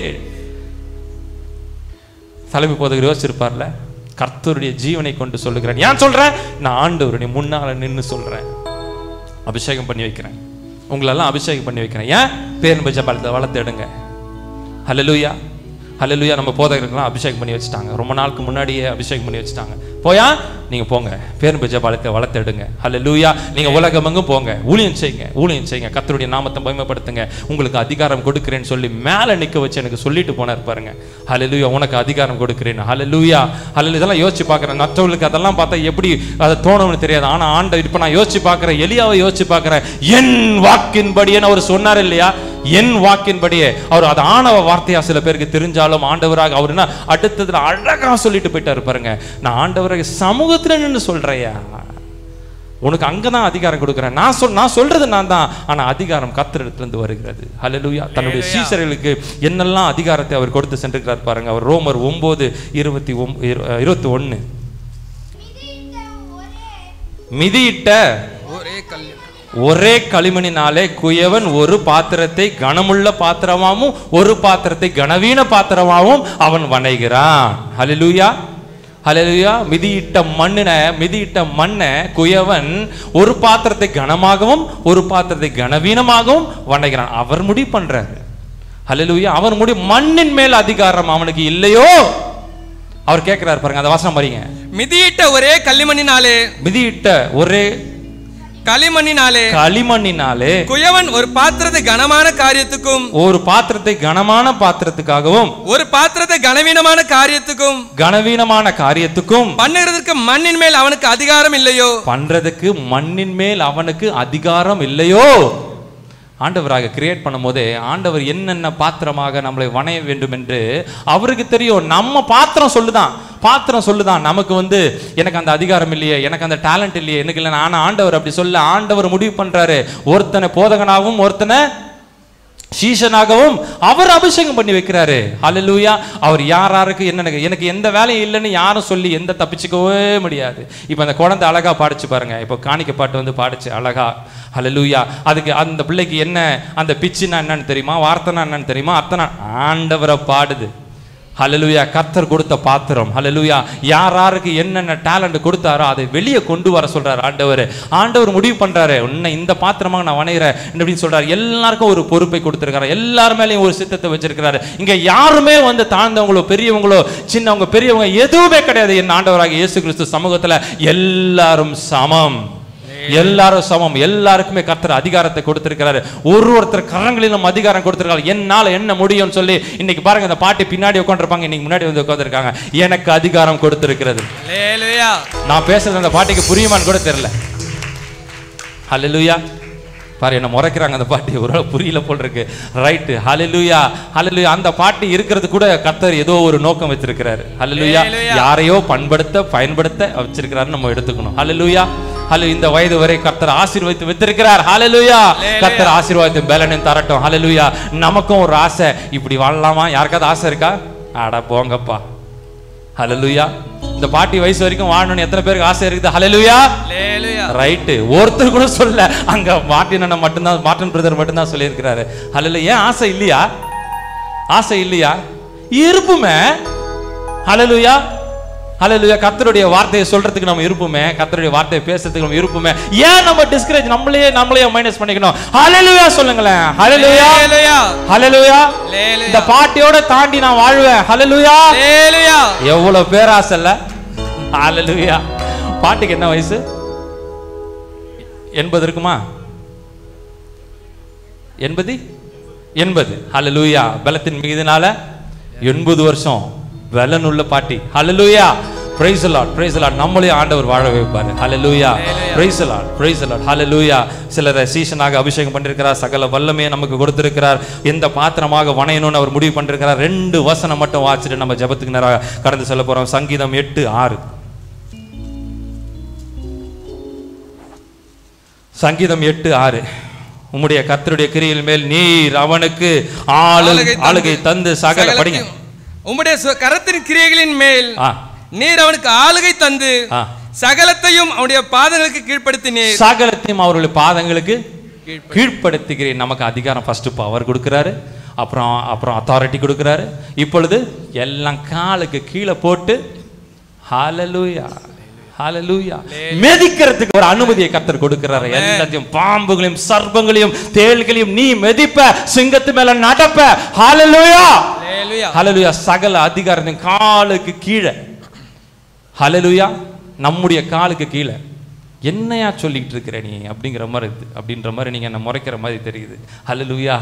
தலைமை போதகர் யோசிச்சிருப்பார்ல, கர்த்தருடைய ஜீவனை கொண்டு சொல்லுகிறேன். ஏன் சொல்றேன்? நான் ஆண்டவருடைய முன்னால நின்று சொல்றேன். அபிஷேகம் பண்ணி வைக்கிறேன், உங்களெல்லாம் அபிஷேகம் பண்ணி வைக்கிறேன். ஏன்? பேர் ஜெபத்தை வளர்த்து எடுங்க. ஹல்லேலூயா ஹல்லேலூயா. நம்ம போதகர்கள்லாம் அபிஷேகம் பண்ணி வச்சுட்டாங்க, ரொம்ப நாளுக்கு முன்னாடியே அபிஷேகம் பண்ணி வச்சுட்டாங்க. போயா நீங்க போங்க, பேர் ஜெபத்தை வளர்த்து எடுங்க. ஹல்லேலூயா. நீங்க உலகமெங்கும் போங்க, ஊழியம் செய்யுங்க, கர்த்தருடைய நாமத்தை மகிமைப்படுத்துங்க. உங்களுக்கு அதிகாரம் கொடுக்கிறேன்னு சொல்லி மேல நிக்க வச்சு எனக்கு சொல்லிட்டு போனார் பாருங்க. ஹல்லேலூயா. உனக்கு அதிகாரம் கொடுக்கிறேன். ஹல்லேலூயா ஹல்லேலூயா. இதெல்லாம் யோசிச்சு பார்க்கிறேன். மற்றவங்களுக்கு அதெல்லாம் பார்த்தா எப்படி அதை தோணும்னு தெரியாது. ஆனா ஆண்டவர் இப்ப நான் யோசிச்சு பார்க்கிறேன், எலியாவை யோசிச்சு பார்க்கிறேன். என் வாக்கின்படின்னு அவர் சொன்னார் இல்லையா? என் வாக்கின்படியே. அவர் அது ஆணவ வார்த்தையா சில பேருக்கு தெரிஞ்சாலும் ஆண்டவராக அவர் என்ன அடுத்ததுல அழகா சொல்லிட்டு போயிட்டாரு பாருங்க. நான் ஆண்டவராக சமூகத்துல நின்று சொல்றேயா, உனக்கு அங்கதான் அதிகாரம் கொடுக்கிறேன். நான் சொல்றது நான் தான், ஆனா அதிகாரம் கர்த்தரிடத்துல இருந்து வருகிறது. ஹல்லேலூயா. தன்னுடைய சீஷர்களுக்கு என்னெல்லாம் அதிகாரத்தை அவர் கொடுத்து சென்றிருக்கிறார் பாருங்க. அவர் ரோமர் 9:21 மிதியிட்ட ஒரே களிமணினாலே குயவன் ஒரு பாத்திரத்தை கனமுள்ள பாத்திரமாகவும் ஒரு பாத்திரத்தை கனவீன பாத்திரமாகவும் அவன் வணைகிறான். ஹல்லேலூயா ஹல்லேலூயா. மிதியிட்ட மண்ணை குயவன் ஒரு பாத்திரத்தை கனமாகவும் ஒரு பாத்திரத்தை கனவீனமாகவும் வணைகிறான். அவர் முடிவு பண்றாரு. ஹல்லேலூயா. அவர் முடிவு. மண்ணின் மேல் அதிகாரம் அவனுக்கு இல்லையோ? அவர் கேட்கிறார் பாருங்க, அந்த வசனம் பாருங்க. மிதியிட்ட ஒரே களிமண்ணினாலே குயவன் ஒரு பாத்திரத்தை கனமான காரியத்துக்கும் ஒரு பாத்திரத்தை கனமான பாத்திரத்துக்காகவும் ஒரு பாத்திரத்தை கனவீனமான காரியத்துக்கும் பண்ணுகிறதுக்கு மண்ணின் மேல் அவனுக்கு அதிகாரம் இல்லையோ? ஆண்டவராக கிரியேட் பண்ணும் போதே ஆண்டவர் என்னென்ன பாத்திரமாக நம்மளை வணைய வேண்டும் என்று அவருக்கு தெரியும். நம்ம பாத்திரம் சொல்லுதான் நமக்கு எனக்கு அந்த அதிகாரம் இல்லையே, எனக்கு அந்த டேலண்ட் இல்லையே, எனக்கு இல்லை. ஆனா ஆண்டவர் அப்படி சொல்ல, ஆண்டவர் முடிவு பண்றாரு. ஒருத்தனை போதகனாகவும் ஒருத்தனை சீஷனாகவும் அவர் அபிஷேகம் பண்ணி வைக்கிறாரு. ஹல்லேலூயா. அவர் யாருக்கு என்ன, எனக்கு எந்த வேலையும் இல்லைன்னு யாரும் சொல்லி எந்த தப்பிச்சுக்கவே முடியாது. இப்போ அந்த குழந்தை அழகா பாடிச்சு பாருங்க. இப்போ காணிக்க பாட்டு பாடிச்சு அழகா. ஹல்லேலூயா. அதுக்கு அந்த பிள்ளைக்கு என்ன, அந்த பிச்சுனா என்னன்னு தெரியுமா, வார்த்தைனா என்னன்னு தெரியுமா, அர்த்தனா ஆண்டவரை பாடுது. ஹல்லேலூயா. கர்த்தர் கொடுத்த பாத்திரம். ஹல்லேலூயா. யாருக்கு என்னென்ன டேலண்ட் கொடுத்தாரோ அதை வெளியே கொண்டு வர சொல்றாரு ஆண்டவர் முடிவு பண்றாரு. உன்னை இந்த பாத்திரமாக நான் வணைகிறேன் அப்படின்னு சொல்றாரு. எல்லாருக்கும் ஒரு பொறுப்பை கொடுத்திருக்காரு, எல்லார் மேலேயும் ஒரு சித்தத்தை வச்சிருக்கிறாரு. இங்க யாருமே தாழ்ந்தவங்களோ பெரியவங்களோ சின்னவங்க பெரியவங்க எதுவுமே கிடையாது. என் ஆண்டவராக இயேசு கிறிஸ்து சமூகத்துல எல்லாரும் சமம். எல்லாருக்குமே கர்த்தர் அதிகாரத்தை கொடுத்திருக்கிறாரு. ஒருத்தர் கரங்களிலும் அதிகாரம் கொடுத்திருக்காரு. என்னால என்ன முடியும்னு சொல்லி இன்னைக்கு பாருங்க, இந்த பாட்டி பின்னாடி உட்காந்துருப்பாங்க, இன்னைக்கு முன்னாடி உட்காந்துருக்காங்க. எனக்கு அதிகாரம் கொடுத்திருக்கிறது. நான் பேசுறது அந்த பாட்டிக்கு புரியுமான்னு கூட தெரியல. ஹல்லேலூயா. பாரு என்ன முறைக்கிறாங்க அந்த பாட்டி, ஒரு புரியல போல் இருக்கு. ரைட்டு. ஹல்லேலூயா ஹல்லேலூயா. அந்த பாட்டி இருக்கிறது கூட கர்த்தர் ஏதோ ஒரு நோக்கம் வச்சிருக்கிறாரு. ஹல்லேலூயா. யாரையோ பயன்படுத்த வச்சிருக்கிறாரு, நம்ம எடுத்துக்கணும். ஹல்லேலூயா. இந்த வயது வரை கர்த்தர் ஆசீர்வதித்து வைத்திருக்கிறார். ஹல்லேலூயா. கர்த்தர் ஆசீர்வாதத்தை பலனையும் தரட்டும். ஹல்லேலூயா. நமக்கும் ஒரு ஆசை, இப்படி வாழலாமா? யாருக்காவது ஆசை இருக்கா? அட போங்கப்பா. ஹல்லேலூயா. இந்த பாட்டி வயசு வரைக்கும் வாழணும்னு எத்தனை பேருக்கு ஆசை இருக்குது? ஹல்லேலூயா. ரைட்டு. ஒருத்தர் கூட சொல்ல, அங்க மார்ட்டின் பிரதர் மட்டும்தான் சொல்லி இருக்கிறாரு. ஹல்லேலூயா. ஏன் ஆசை இல்லையா? இருப்புமே. ஹல்லேலூயா ஹல்லேலூயா. கர்த்தருடைய வார்த்தையை சொல்றதுக்கு நம்ம இருப்புமே, கர்த்தருடைய வார்த்தையை பேசுறதுக்கு நம்ம இருப்புமே. ஏன் நம்ம டிஸ்கரேஜ் நம்மளே மைனஸ் பண்ணிக்கணும்? ஹல்லேலூயா சொல்லுங்களேன். ஹல்லேலூயா ஹல்லேலூயா. இந்த பாட்டியோட தாண்டி நான் வாழ்வேன். ஹல்லேலூயா ஹல்லேலூயா. எவ்வளவு பேராசை இல்ல? ஹல்லேலூயா. பாட்டிக்கு என்ன வயசு? 80 இருக்குமா? 80. ஹல்லேலூயா. பலத்தின் மீதினால 80 வருஷம் பலனுள்ள பாட்டி. ஹல்லேலூயா. praise the Lord, praise the Lord. நம்மளே ஆண்டவர் வாழ வைப்பாரு. Hallelujah, praise the Lord, praise the Lord, hallelujah. சிலரை சீஷனாக அபிஷேகம் பண்ணிருக்கிறார், சகல வல்லமையை நமக்கு கொடுத்திருக்கிறார். எந்த பாத்திரமாக வணையணும்னு அவர் முடிவு பண்ணிருக்கிறார். 2 வசனம் மட்டும் வாசிட்டு நம்ம ஜெபத்துக்கு நேராக கடந்து செல்ல போறோம். சங்கீதம் 8:6. சங்கீதம் 8:6. உம்முடைய கர்த்தருடைய கிரியின் மேல் நீர் அவனுக்கு ஆளுகை தந்து சகல படிங்க. உம்முடைய கரத்தின் கிரியைகளின் மேல் நீர் அவனுக்கு ஆளுகை தந்து சகலத்தையும் அவருடைய பாதங்களுக்கு கீழ்ப்படுத்தினீர். சகலத்தையும் அவருடைய பாதங்களுக்கு கீழ்ப்படுத்துகிறேன். நமக்கு அதிகாரம் ஃபர்ஸ்ட் பவர் கொடுக்கிறாரு, அப்புறம் அத்தாரிட்டி கொடுக்கிறாரு. இப்பொழுது எல்லாம் காலுக்கு கீழே போட்டு ஹalleluya ஹalleluya மெதிக்கிறதுக்கு ஒரு அனுமதியை கர்த்தர் கொடுக்கிறாரு. எல்லாத்தையும் பாம்புகளையும் சர்ப்பங்களையும் தேள்களையும் நீ மெதிப்ப, சிங்கத்து மேல நடப்ப. ஹalleluya ஹalleluya சகல அதிகாரத்தையும் காலுக்கு கீழே. ஹalleluya நம்முடைய காலுக்கு கீழே. என்னையா சொல்லிட்டு இருக்கிற நீ அப்படின்ற மாதிரி நீங்க என்ன முறைக்கிற மாதிரி தெரியுது. ஹalleluya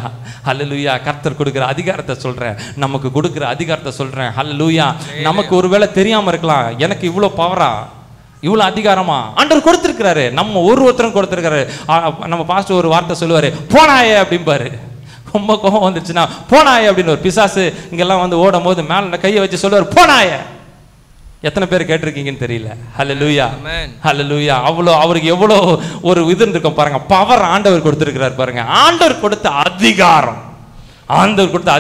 ஹalleluya கர்த்தர் கொடுக்கிற அதிகாரத்தை சொல்றேன், நமக்கு கொடுக்கிற அதிகாரத்தை சொல்றேன். ஹalleluya நமக்கு ஒருவேளை தெரியாம இருக்கலாம், எனக்கு இவ்வளவு பவரா, இவ்வளவு அதிகாரமா ஆண்டவர் கொடுத்திருக்கிறாரு. நம்ம ஒருத்தரும் கொடுத்திருக்காரு. நம்ம பாஸ்டர் ஒரு வார்த்தை சொல்லுவாரு, போனாயே அப்படிம்பாரு. ரொம்ப கோபம் வந்துச்சுன்னா போனாயே அப்படின்னு ஒரு பிசாசு இங்கெல்லாம் வந்து ஓடும் போது மேல கையை வச்சு சொல்லுவார், போனாயே. எத்தனை பேர் கேட்டிருக்கீங்கன்னு தெரியல. ஹalleluya ஹalleluya அவ்வளோ அவருக்கு எவ்வளோ ஒரு இது இருக்கும் பாருங்க, பவர் ஆண்டவர் கொடுத்திருக்கிறார் பாருங்க. ஆண்டவர் கொடுத்த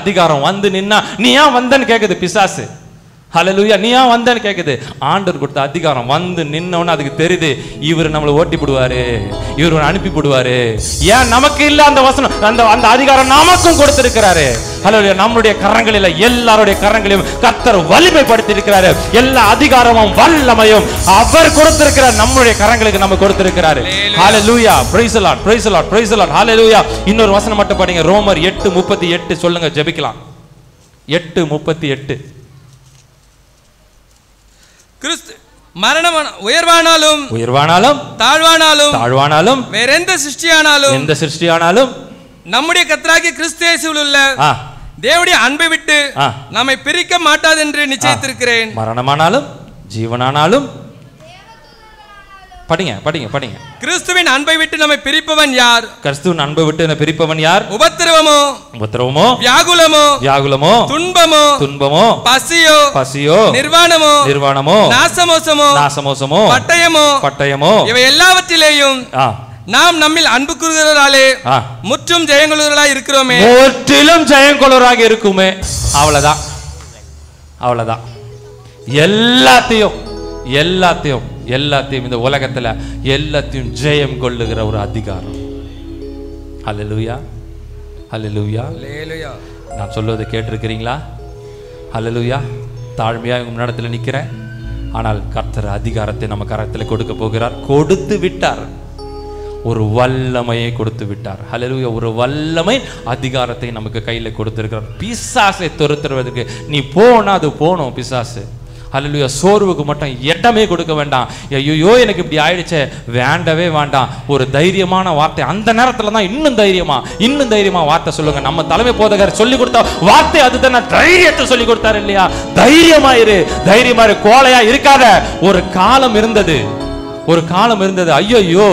அதிகாரம் வந்து நின்னா நீ ஏன் வந்தன்னு கேக்குது பிசாசு. ஹalleluya நீ ஏன் வந்தன்னு கேக்குது. ஆண்டவர் கொடுத்த அதிகாரம் வந்து நின்னவன அதுக்கு தெரியுது, இவர் நம்மளை ஓட்டி போடுவாரு, இவர் அனுப்பி போடுவாரு. ஏன் நமக்கு இல்ல அந்த வசனம், அந்த அதிகாரம் நமக்கும் கொடுத்திருக்கிறாரு. ஹalleluya நம்மளுடைய கரங்களில் எல்லாருடைய கரங்களையும் கர்த்தர் வலிமைப்படுத்தி இருக்கிறாரு. எல்லா அதிகாரமும் வல்லமையும் அவர் கொடுத்திருக்கிறார், நம்மளுடைய கரங்களுக்கு நம்ம கொடுத்திருக்கிறாரு. ஹalleluya praise the Lord, praise the Lord, praise the Lord, hallelujah. இன்னொரு வசனம் மட்டும் படிங்க, ரோமர் 8:38 சொல்லுங்க, ஜெபிக்கலாம். 8:38 கிறிஸ்து மரணம் உயர்வானாலும் தாழ்வானாலும் வேற எந்த சிருஷ்டியானாலும் நம்முடைய கர்த்தராகிய கிறிஸ்து இயேசுவில் உள்ள தேவனுடைய அன்பை விட்டு நம்மை பிரிக்க மாட்டாது என்று நிச்சயித்திருக்கிறேன். மரணமானாலும் ஜீவனானாலும் படிங்க. கிறிஸ்துவின் அன்பை விட்டு நம்மை பிரிப்பவன் யார்? கிறிஸ்துவின் அன்பை விட்டு நம்மை பிரிப்பவன் யார்? உபத்திரவமோ வியாகுலமோ துன்பமோ பசியோ நிர்வாணமோ நாசமோசமோ பட்டயமோ இவை எல்லாவற்றிலேயும் நாம் நம்மில் அன்பு கூறுகிறவர்களாலே முற்றும் ஜெயங்கொள்ளுவர்களாக இருக்கிறோமே. முற்றிலும் ஜெயங்கொள்ளுவராக இருக்குமே. அவ்வளவுதான் எல்லாத்தையும் இந்த உலகத்துல எல்லாத்தையும் ஜெயம் கொள்ளுகிற ஒரு அதிகாரம். ஹalleluya ஹalleluya ஹalleluya நான் சொல்வதை கேட்டிருக்கிறீங்களா? ஹalleluya தாழ்மையா உங்க இடத்துல நிக்கிறேன். ஆனால் கர்த்தர் அதிகாரத்தை நம்ம கரத்தில் கொடுக்க போகிறார். கொடுத்து விட்டார், ஒரு வல்லமையை கொடுத்து விட்டார். ஹalleluya ஒரு வல்லமை அதிகாரத்தை நமக்கு கையில கொடுத்திருக்கிறார். பிசாசை துரத்துறதுக்கு நீ போனா அது போணும் பிசாசு. ஹalleluya சோர்வுக்கு மட்டும் இடமே கொடுக்க வேண்டாம். ஐயோ எனக்கு இப்படி ஆயிடுச்சே, வேண்டவே வேண்டாம். ஒரு தைரியமான வார்த்தை அந்த நேரத்துல தான் இன்னும் தைரியமா வார்த்தை சொல்லுங்க. நம்ம தலைமை போதகர் சொல்லி கொடுத்த வார்த்தை அதுதானே, தைரியத்தை சொல்லி கொடுத்தாரு இல்லையா? தைரியமாயிரு, கோலையா இருக்காத. ஒரு காலம் இருந்தது ஐயோ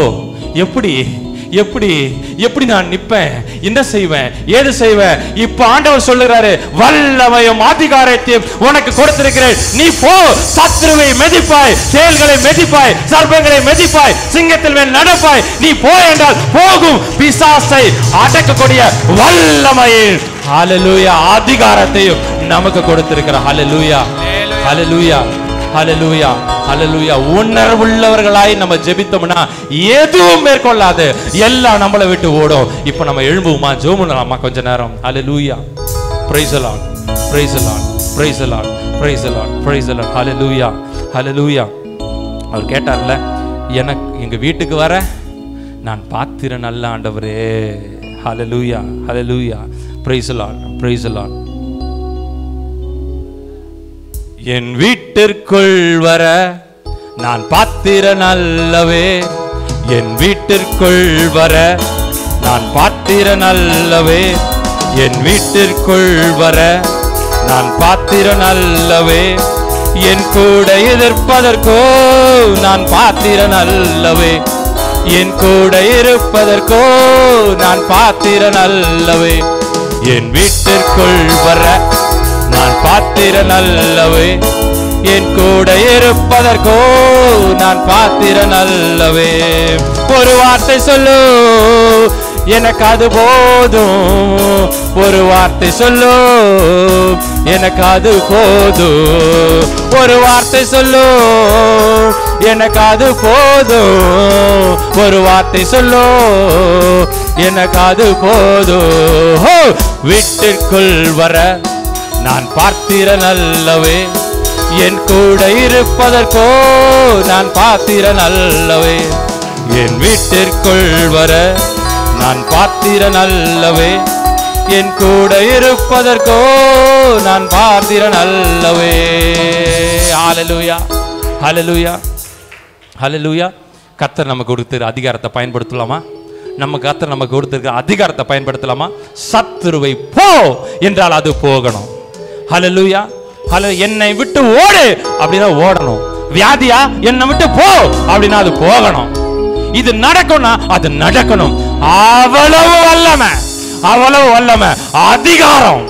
எப்படி நான் நிப்பேன், என்ன செய்வேன், ஏது செய்வேன்? இப்ப ஆண்டவர் சொல்லுறாரு, வல்லமையும் அதிகாரத்தையும் உனக்கு கொடுத்திருக்கிறேன். நீ போ, சத்துருவை மெதிப்பாய், தேள்களை மெதிப்பாய், சர்ப்பங்களை மெதிப்பாய், சிங்கத்தில் மேல் நடப்பாய். நீ போ என்றால் போகும். பிசாசை அடக்கக்கூடிய வல்லமையின் ஹalleluya அதிகாரத்தையும் நமக்கு கொடுத்திருக்கிறார். ஹalleluya ஹalleluya ஹalleluya ஹalleluya உணர்வுள்ளவர்களாய் நம்ம ஜெபித்தோம்னா எதுவும் மேற்கொள்ளாது, எல்லாம் நம்மளை விட்டு ஓடும். இப்போ நம்ம எழும்புவோமா, ஜெபம் பண்ணலாமா கொஞ்ச நேரம்? ஹalleluya praise the Lord, praise the Lord, praise the Lord, praise the Lord, praise the Lord, hallelujah hallelujah. அவர் கேட்டார்ல, எனக்கு எங்க வீட்டுக்கு வர நான் பாத்திர நல்ல ஆண்டவரே. ஹalleluya hallelujah praise the Lord, praise the Lord. என் வீட்டிற்குள் வர நான் பாத்திர நல்லவே, என் வீட்டிற்குள் வர நான் பாத்திர நல்லவே, என் வீட்டிற்குள் வர நான் பாத்திர நல்லவே, என் கூட எதிர்ப்பதற்கோ நான் பாத்திரன் அல்லவே, என் கூட இருப்பதற்கோ நான் பாத்திரன் அல்லவே, என் வீட்டிற்குள் வர நான் பாத்திரன் அல்லவே, என் கூட இருப்பதற்கோ நான் பாத்திரன் அல்லவே. ஒரு வார்த்தை சொல்லு எனக்கு அது போதும், ஒரு வார்த்தை சொல்லு எனக்கு அது போதும், ஒரு வார்த்தை சொல்லு எனக்கு அது போதும், ஒரு வார்த்தை சொல்லு எனக்கு அது போதும். வீட்டிற்குள் வர நான் பாத்திரன் அல்லவே, என் கூட இருப்பதற்கோ நான் பாத்திரன் அல்லவே, என் வீட்டிற்குள் வர நான் பாத்திரன் அல்லவே, என் கூட இருப்பதற்கோ நான் பாத்திரன் அல்லவே. ஹல்லேலூயா, ஹல்லேலூயா, ஹல்லேலூயா. கர்த்தர் நமக்கு கொடுத்திருக்கிற அதிகாரத்தை பயன்படுத்தலாமா? நம்ம கர்த்தர் நமக்கு கொடுத்திருக்கிற அதிகாரத்தை பயன்படுத்தலாமா? சத்துருவை போ என்றால் அது போகணும். ஹல்லேலூயா, ஹல்லேலூயா. என்னை விட்டு ஓடு அப்படின்னா ஓடணும். வியாதியா என்னை விட்டு போ அப்படின்னா அது போகணும். இது நடக்கும்னா அது நடக்கணும். அவ்வளவு வல்லமை, அவ்வளவு வல்லமை, அதிகாரம்,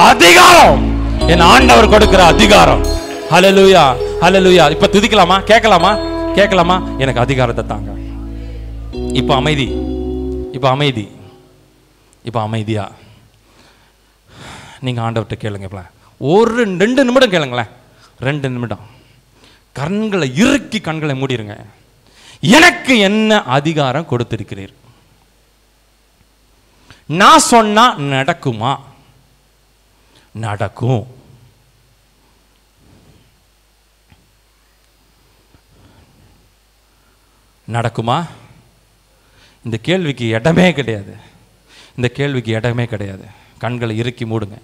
அதிகாரம் என் ஆண்டவர் கொடுக்கிற அதிகாரம். ஹல்லேலூயா, ஹல்லேலூயா. இப்ப துதிக்கலாமா? கேட்கலாமா? கேட்கலாமா? எனக்கு அதிகாரத்தை தாங்க. இப்ப அமைதி, இப்ப அமைதி, இப்ப அமைதியா நீங்க ஆண்டவர்கிட்ட கேளுங்க. ஒரு 2 நிமிடம் கேளுங்களேன். 2 நிமிடம் கண்களை இறுக்கி கண்களை மூடிருங்க. எனக்கு என்ன அதிகாரம் கொடுத்திருக்கிறீர்? நான் சொன்னா நடக்குமா? நடக்கும். நடக்குமா? இந்த கேள்விக்கு இடமே கிடையாது. இந்த கேள்விக்கு இடமே கிடையாது. கண்களை இறுக்கி மூடுங்க.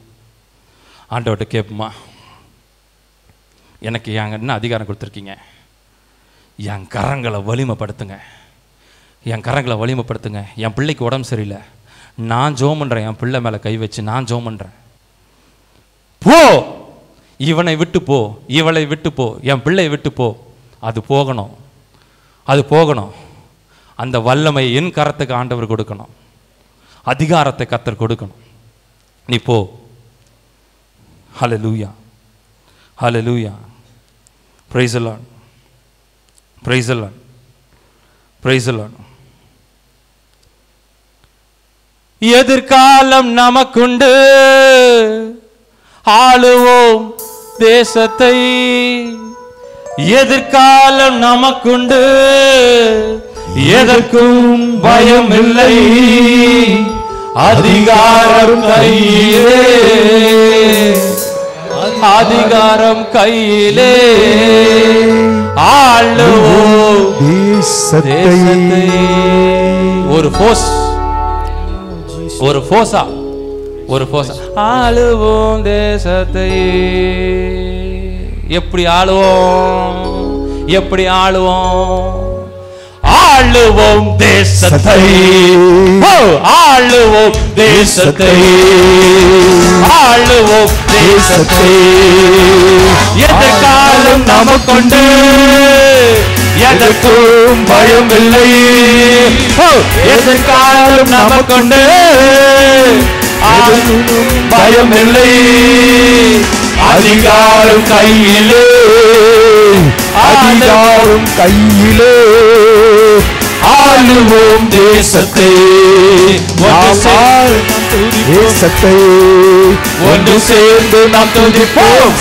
ஆண்டவர்கிட்ட கேட்போமா? எனக்கு என்ன அதிகாரம் கொடுத்துருக்கீங்க? என் கரங்களை வலிமைப்படுத்துங்க, என் கரங்களை வலிமைப்படுத்துங்க. என் பிள்ளைக்கு உடம்பு சரியில்லை, நான் ஜெபம் பண்ணுறேன். என் பிள்ளை மேலே கை வச்சு நான் ஜெபம் பண்ணுறேன். போ, இவனை விட்டு போ, இவளை விட்டு போ, என் பிள்ளையை விட்டு போ. அது போகணும், அது போகணும். அந்த வல்லமை என் கரத்துக்கு ஆண்டவர் கொடுக்கணும். அதிகாரத்தை கர்த்தர் கொடுக்கணும். நீ போ. Hallelujah, hallelujah. Praise the Lord, praise the Lord, praise the Lord. எதிர்காலம் நமக்குண்டு, ஆளுவோம் தேசத்தை. எதிர்காலம் நமக்குண்டு, எதற்கும் பயம் இல்லை. அதிகாரம் கையிலே, அதிகாரம் கையிலே, ஆளுவோம் தேசத்தை. ஒரு போஸ், ஒரு போசா, ஒரு போசா. ஆளுவோம் தேசத்தை. எப்படி ஆளுவோம்? எப்படி ஆளுவோம்? ஆளுவோம் தேசத்தை, ஆளுவோம் தேசத்தை, ஆளுவோம் தேசத்தை. எதிர்காலம் நமக்குண்டு, எதற்கும் பயம் இல்லை. எதிர்காலம் நமக்குண்டு, பயம் இல்லை. அதிகாரம் கையிலே, அதிகாரம் கையிலே, ஆளுவோம் தேசத்தை. தேசத்தை ஒன்று சேர்ந்து நாம் துதிப்போம்.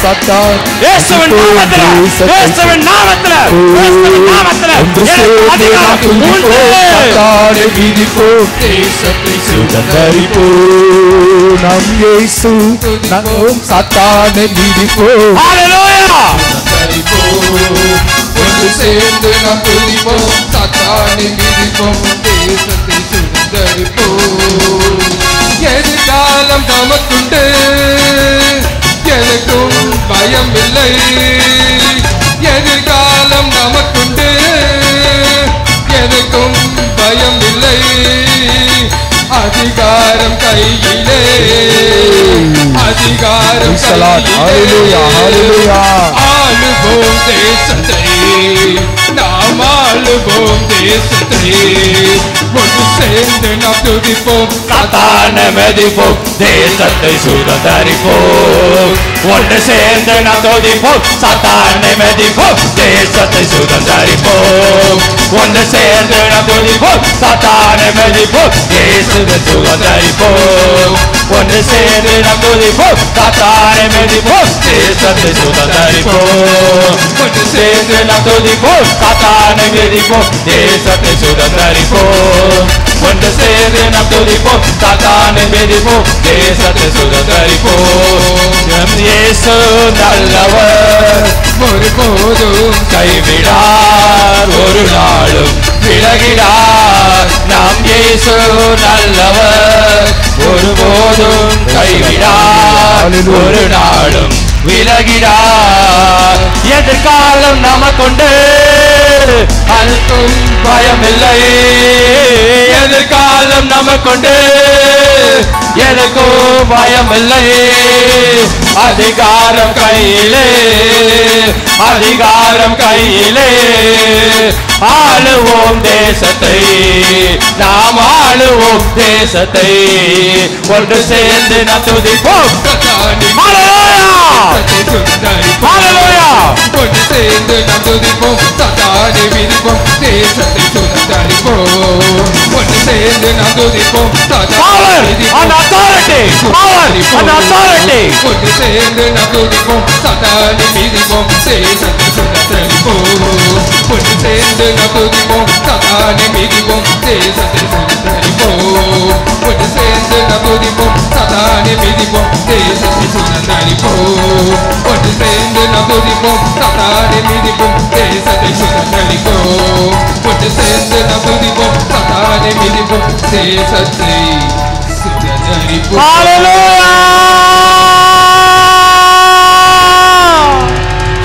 இயேசுவின் நாமத்திலே, இயேசுவின் நாமத்திலே, இயேசுவின் நாமத்திலே அதிகாரம் உண்டு. சத்தானை மிதிப்போம், தேசத்தை சுதந்தரிப்போம். நம் இயேசு நாம் சத்தானை மிதிப்போம். ஹல்லேலூயா. ஒன்று சேர்ந்து நாம் துதிப்போம், சத்தானை மிதிப்போம், தேசத்தை சுதந்தரிப்போம். எதிர்காலம் நமக்குண்டு, எனக்கும் பயம் இல்லை. எதிர்காலம் நமக்குண்டு, எனக்கும் பயம் இல்லை. அதிகாரம் கையிலே, அதிகாரம் கையிலே, ஆளுவோம் தேசத்தை, நாம் ஆளுவோம் தேசத்தை. ஒன்று சேர்ந்து நாம் துதிப்போம், சாத்தானை மிதிப்போம், தேசத்தை சுதந்தரிப்போம். ஒன்று சேர்ந்து நாம் துதிப்போம், சாத்தானை மிதிப்போம், தேசத்தை சுதந்தரிப்போம். ஒன்று சேர்ந்து நாம் துதிப்போம், சாத்தானை மிதிப்போம், தேசத்தை சுதந்தரிப்போம். ஒன்று சேர்ந்து நாம் துதிப்போம், சாத்தானை மிதிப்போம், தேசத்தை சுதந்தரிப்போம். ஒன்று சேர்ந்து நாம் துதிப்போம், சாத்தானை மிதிப்போம், தேசத்தை சுதந்தரிப்போம். ஒன்று சேர்ந்து நாம் துதிப்போம், சாத்தானை மிதிப்போம், தேசத்தை சுதந்தரிப்போம். நம் இயேசு நல்லவர், ஒருபோதும் கைவிடார், ஒரு நாளும் விலகிடார். நாம் இயேசு நல்லவர், ஒருபோதும் கைவிடார், ஒரு நாளும் விலகிடார். எதிர்காலம் நமக்குண்டு, அதுக்கும் பயமில்லை. எதிர்காலம் நமக்குண்டு, எதுக்கும் பயமில்லை. அதிகாரம் கையிலே, அதிகாரம் கையிலே. ஆளுவோம் தேசத்தை, நாம் ஆளுவோம் தேசத்தை. ஒன்று சேர்ந்து நாம் துதிப்போம். ஒன்று சேர்ந்து நாம் துதிப்போம், சாத்தானை மிதிப்போம், தேசத்தை சுதந்தரிப்போம். ஒன்று சேர்ந்து நாம் துதிப்போம், சாத்தானை மிதிப்போம், ஒன்று சேர்ந்து நாம் துதிப்போம், சாத்தானை மிதிப்போம், தேசத்தை சுதந்தரிப்போம். ஒன்று சேர்ந்து நாம் துதிப்போம், சாத்தானை மிதிப்போம், தேசத்தை சுதந்தரிப்போம். ஒன்று சேர்ந்து நாம் துதிப்போம், சாத்தானை மிதிப்போம், தேசத்தை சுதந்தரிப்போம். ஒன்று சேர்ந்து நாம் துதிப்போம், சாத்தானை மிதிப்போம், தேசத்தை சுதந்தரிப்போம். ஒன்று சேர்ந்து நாம் துதிப்போம், சாத்தானை மிதிப்போம், தேசத்தை சுதந்தரிப்போம். ஹalleluya,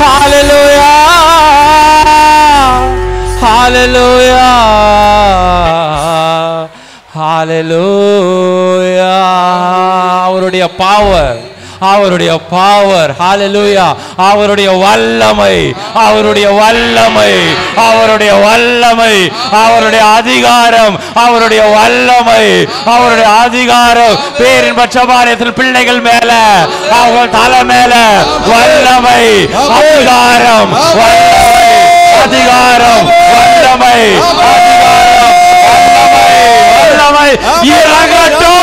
ஹalleluya, ஹalleluya, ஹalleluya. அவருடைய பவர், அவருடைய பவர், ஹalleluya, அவருடைய வல்லமை, அவருடைய வல்லமை, அவருடைய வல்லமை, அவருடைய அதிகாரம், அவருடைய வல்லமை, அவருடைய அதிகாரம். பேரின் பட்சபாரத்தில் பிள்ளைகள் மேல, அவங்க தலை மேல வல்லமை, அதிகாரம், வல்லமை, அதிகாரம், வல்லமை, அதிகாரம், வல்லமை, வல்லமை. இறங்கட்டும்,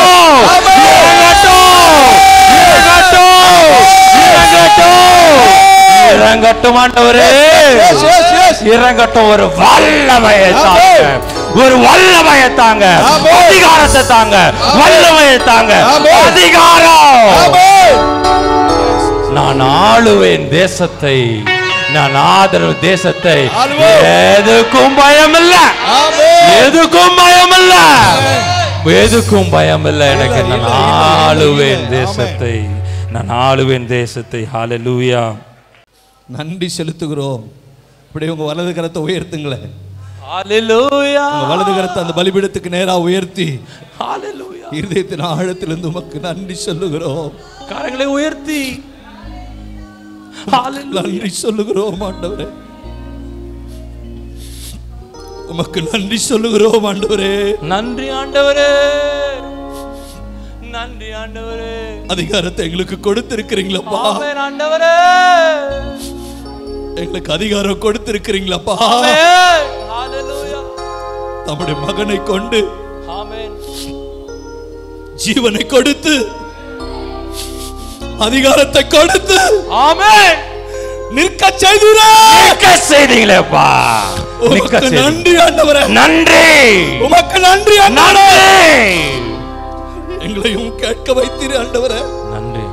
இறங்கட்டும் ஆண்டவரே, இறங்கட்டும். ஒரு வல்லமையை தாங்க, ஒரு வல்லமையை தாங்க, அதிகாரத்தை தாங்க, வல்லமையை தாங்க, அதிகாரம். நான் ஆளுவேன் தேசத்தை, நான் ஆதரவு தேசத்தை. எதுக்கும் பயம் இல்ல, எதுக்கும் பயம் இல்ல, எதுக்கும் பயம் இல்ல. எனக்கு நான் ஆளுவேன் தேசத்தை, நான் ஆளுவேன் தேசத்தை. ஹalleluya. நன்றி செலுத்துகிறோம். இப்படி உங்க வலது கரத்தை உயர்த்துங்களேன். ஹalleluya. உங்க வலது கரத்தை அந்த பலிபீடத்துக்கு நேரா உயர்த்தி ஹalleluya. இருதயத்தின் ஆழத்திலிருந்து உமக்கு நன்றி சொல்லுகிறோம். கரங்களை உயர்த்தி ஹalleluya நன்றி சொல்லுகிறோம் ஆண்டவரே, உமக்கு நன்றி சொல்லுகிறோம் ஆண்டவரே. நன்றி ஆண்டவரே, நன்றி ஆண்டவரே. அதிகாரத்தை எங்களுக்கு கொடுத்திருக்கிறீங்களப்பா. ஆமென் ஆண்டவரே, எங்களுக்கு அதிகாரம் கொடுத்திருக்கிறீங்களப்பா. ஆமென் ஹalleluya. நம்முடைய மகனை கொண்டு ஆமென் ஜீவனை கொடுத்து அதிகாரத்தை கொடுத்து ஆமென் நிற்க செய்தீரே, நிற்க செய்தீங்களேப்பா. உமக்கு நன்றி ஆண்டவரே, நன்றி உமக்கு நன்றி நன்றி. எங்களையும் கேட்க வைத்தீரே ஆண்டவரே, நன்றி,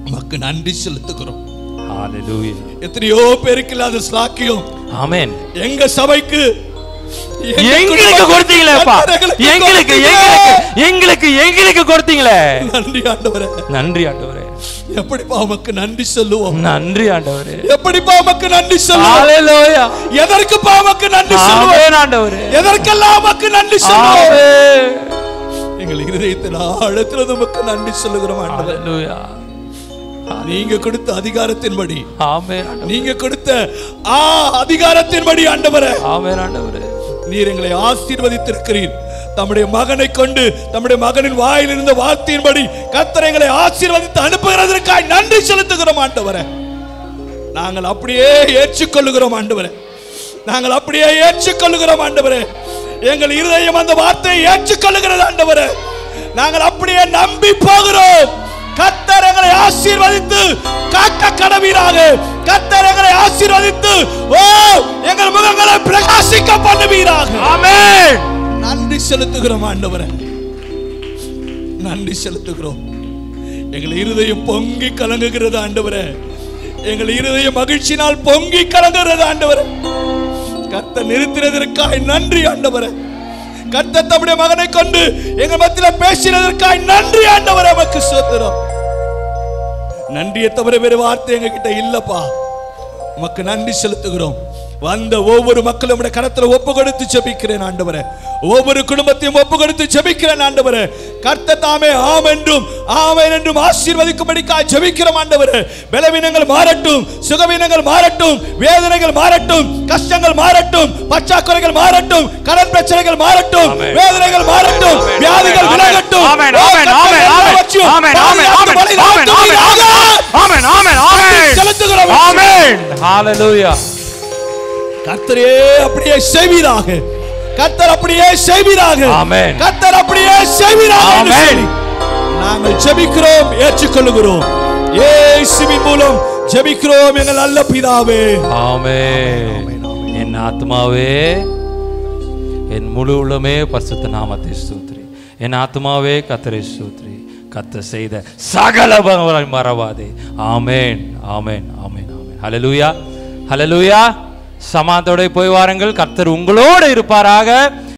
உமக்கு நன்றி செலுத்துகிறோம். ஹalleluya. எத்தனையோ பேருக்கு இல்லாத ஸ்லாக்கியம் ஆமென் எங்க சபைக்கு எங்களுக்கு கொடுத்தீங்களேப்பா, எங்களுக்கு எங்களுக்கு எங்களுக்கு கொடுத்தீங்களே. நன்றி ஆண்டவரே, நன்றி ஆண்டவரே. எப்படிப்பா உமக்கு நன்றி சொல்லுவோம்? நன்றி ஆண்டவரே. எப்படிப்பா உமக்கு நன்றி சொல்லுவோம்? ஹalleluya. எதற்குப்பா உமக்கு நன்றி சொல்லுவோம்? ஆமென் ஆண்டவரே. எதற்கெல்லாம் உமக்கு நன்றி சொல்லுவோம்? ஆமென். எங்கள் இருதயத்தில் ஆழத்தில் உமக்கு நன்றி சொல்லுகிறோம் ஆண்டவரே. ஹalleluya. நீங்க கொடுத்த அதிகாரத்தின்படி, ஆமென். நீங்க கொடுத்த அதிகாரத்தின்படி ஆண்டவரே, ஆமென் ஆண்டவரே, நீர் எங்களை ஆசீர்வதித்திருக்கிறீர். தம்முடைய மகனை கொண்டு, தம்முடைய மகனின் வாயில் இருந்த வார்த்தையின்படி கர்த்தர் எங்களை ஆசீர்வதித்து அனுப்புகிறதற்காக நன்றி செலுத்துகிறோம் ஆண்டவரே. நாங்கள் அப்படியே ஏற்றுக்கொள்ளுகிறோம் ஆண்டவரே. நாங்கள் அப்படியே ஏற்றுக்கொள்ளுகிறோம் ஆண்டவரே. எங்கள் இருதயம் அந்த வார்த்தையை ஏற்றுக்கொள்ளுகிறது ஆண்டவரே. நாங்கள் அப்படியே நம்பி போகிறோம். கர்த்தர் எங்களை ஆசீர்வதித்து காக்க கடவீராக. கர்த்தர் எங்களை ஆசீர்வதித்து எங்கள் முகங்களை பிரகாசிக்க பண்ணுவீராக. ஆமென். நன்றி செலுத்துகிறோம் ஆண்டவரே, நன்றி செலுத்துகிறோம். எங்கள் இருதயம் பொங்கி கலங்குகிறது ஆண்டவரே. எங்கள் இருதயம் மகிழ்ச்சியினால் பொங்கி கலங்குகிறது ஆண்டவரே. கர்த்தர் நிறுத்தினதற்காக நன்றி ஆண்டவரே. கர்த்தர் தம்முடைய மகனை கொண்டு எங்கள் மத்தியில் பேசினதற்காக நன்றி ஆண்டவரே. நமக்கு ஸ்தோத்திரம். நன்றியை தவிர வேறு வார்த்தை எங்க கிட்ட இல்லப்பா. உமக்கு நன்றி செலுத்துகிறோம். வந்த ஒவ்வொரு மக்களும் கரத்துல ஒப்பு கொடுத்து ஜெபிக்கிறேன் ஆண்டவரே. ஒவ்வொரு குடும்பத்தையும் ஒப்பு கொடுத்து ஜெபிக்கிறேன் ஆண்டவரே. கர்த்தர் தாமே ஆம் என்றும் ஆமென் என்றும் ஆசீர்வதிக்கும்படிக்காக ஜெபிக்கிறோம் ஆண்டவரே. பலவீனங்கள் மாறட்டும், சுகவீனங்கள் மாறட்டும், வேதனைகள் மாறட்டும், கஷ்டங்கள் மாறட்டும், பற்றாக்குறைகள் மாறட்டும், கடன் பிரச்சனைகள் மாறட்டும், வேதனைகள் மாறட்டும், வியாதிகள் விலகட்டும். ஆமென் ஆமென் ஆமென் ஆமென் ஆமென் ஆமென் ஆமென் ஆமென் ஆமென் ஆமென் செலுத்துகிறோம். ஆமென். ஹalleluya. கர்த்தரே அப்படியே செய்வீராக. கர்த்தர் அப்படியே செய்வீராக. ஆமென். கர்த்தர் அப்படியே செய்வீராக. ஆமென். நாங்கள் ஜெபிக்கிறோம், ஏற்றுக்கொள்கிறோம். இயேசுவின் மூலம் ஜெபிக்கிறோம் எங்கள் நல்ல பிதாவே. ஆமென். என் ஆத்துமாவே, என் முழு உள்ளமே பரிசுத்த நாமத்தை ஸ்தோத்திரி. என் ஆத்துமாவே கர்த்தரை ஸ்தோத்திரி. கர்த்தர் செய்த சகல மறவாதே. ஆமென் ஆமென் ஆமென் ஆமென். ஹல்லேலூயா ஹல்லேலூயா. சமாதானத்தோட போய் வாருங்கள். கர்த்தர் உங்களோடு இருப்பாராக.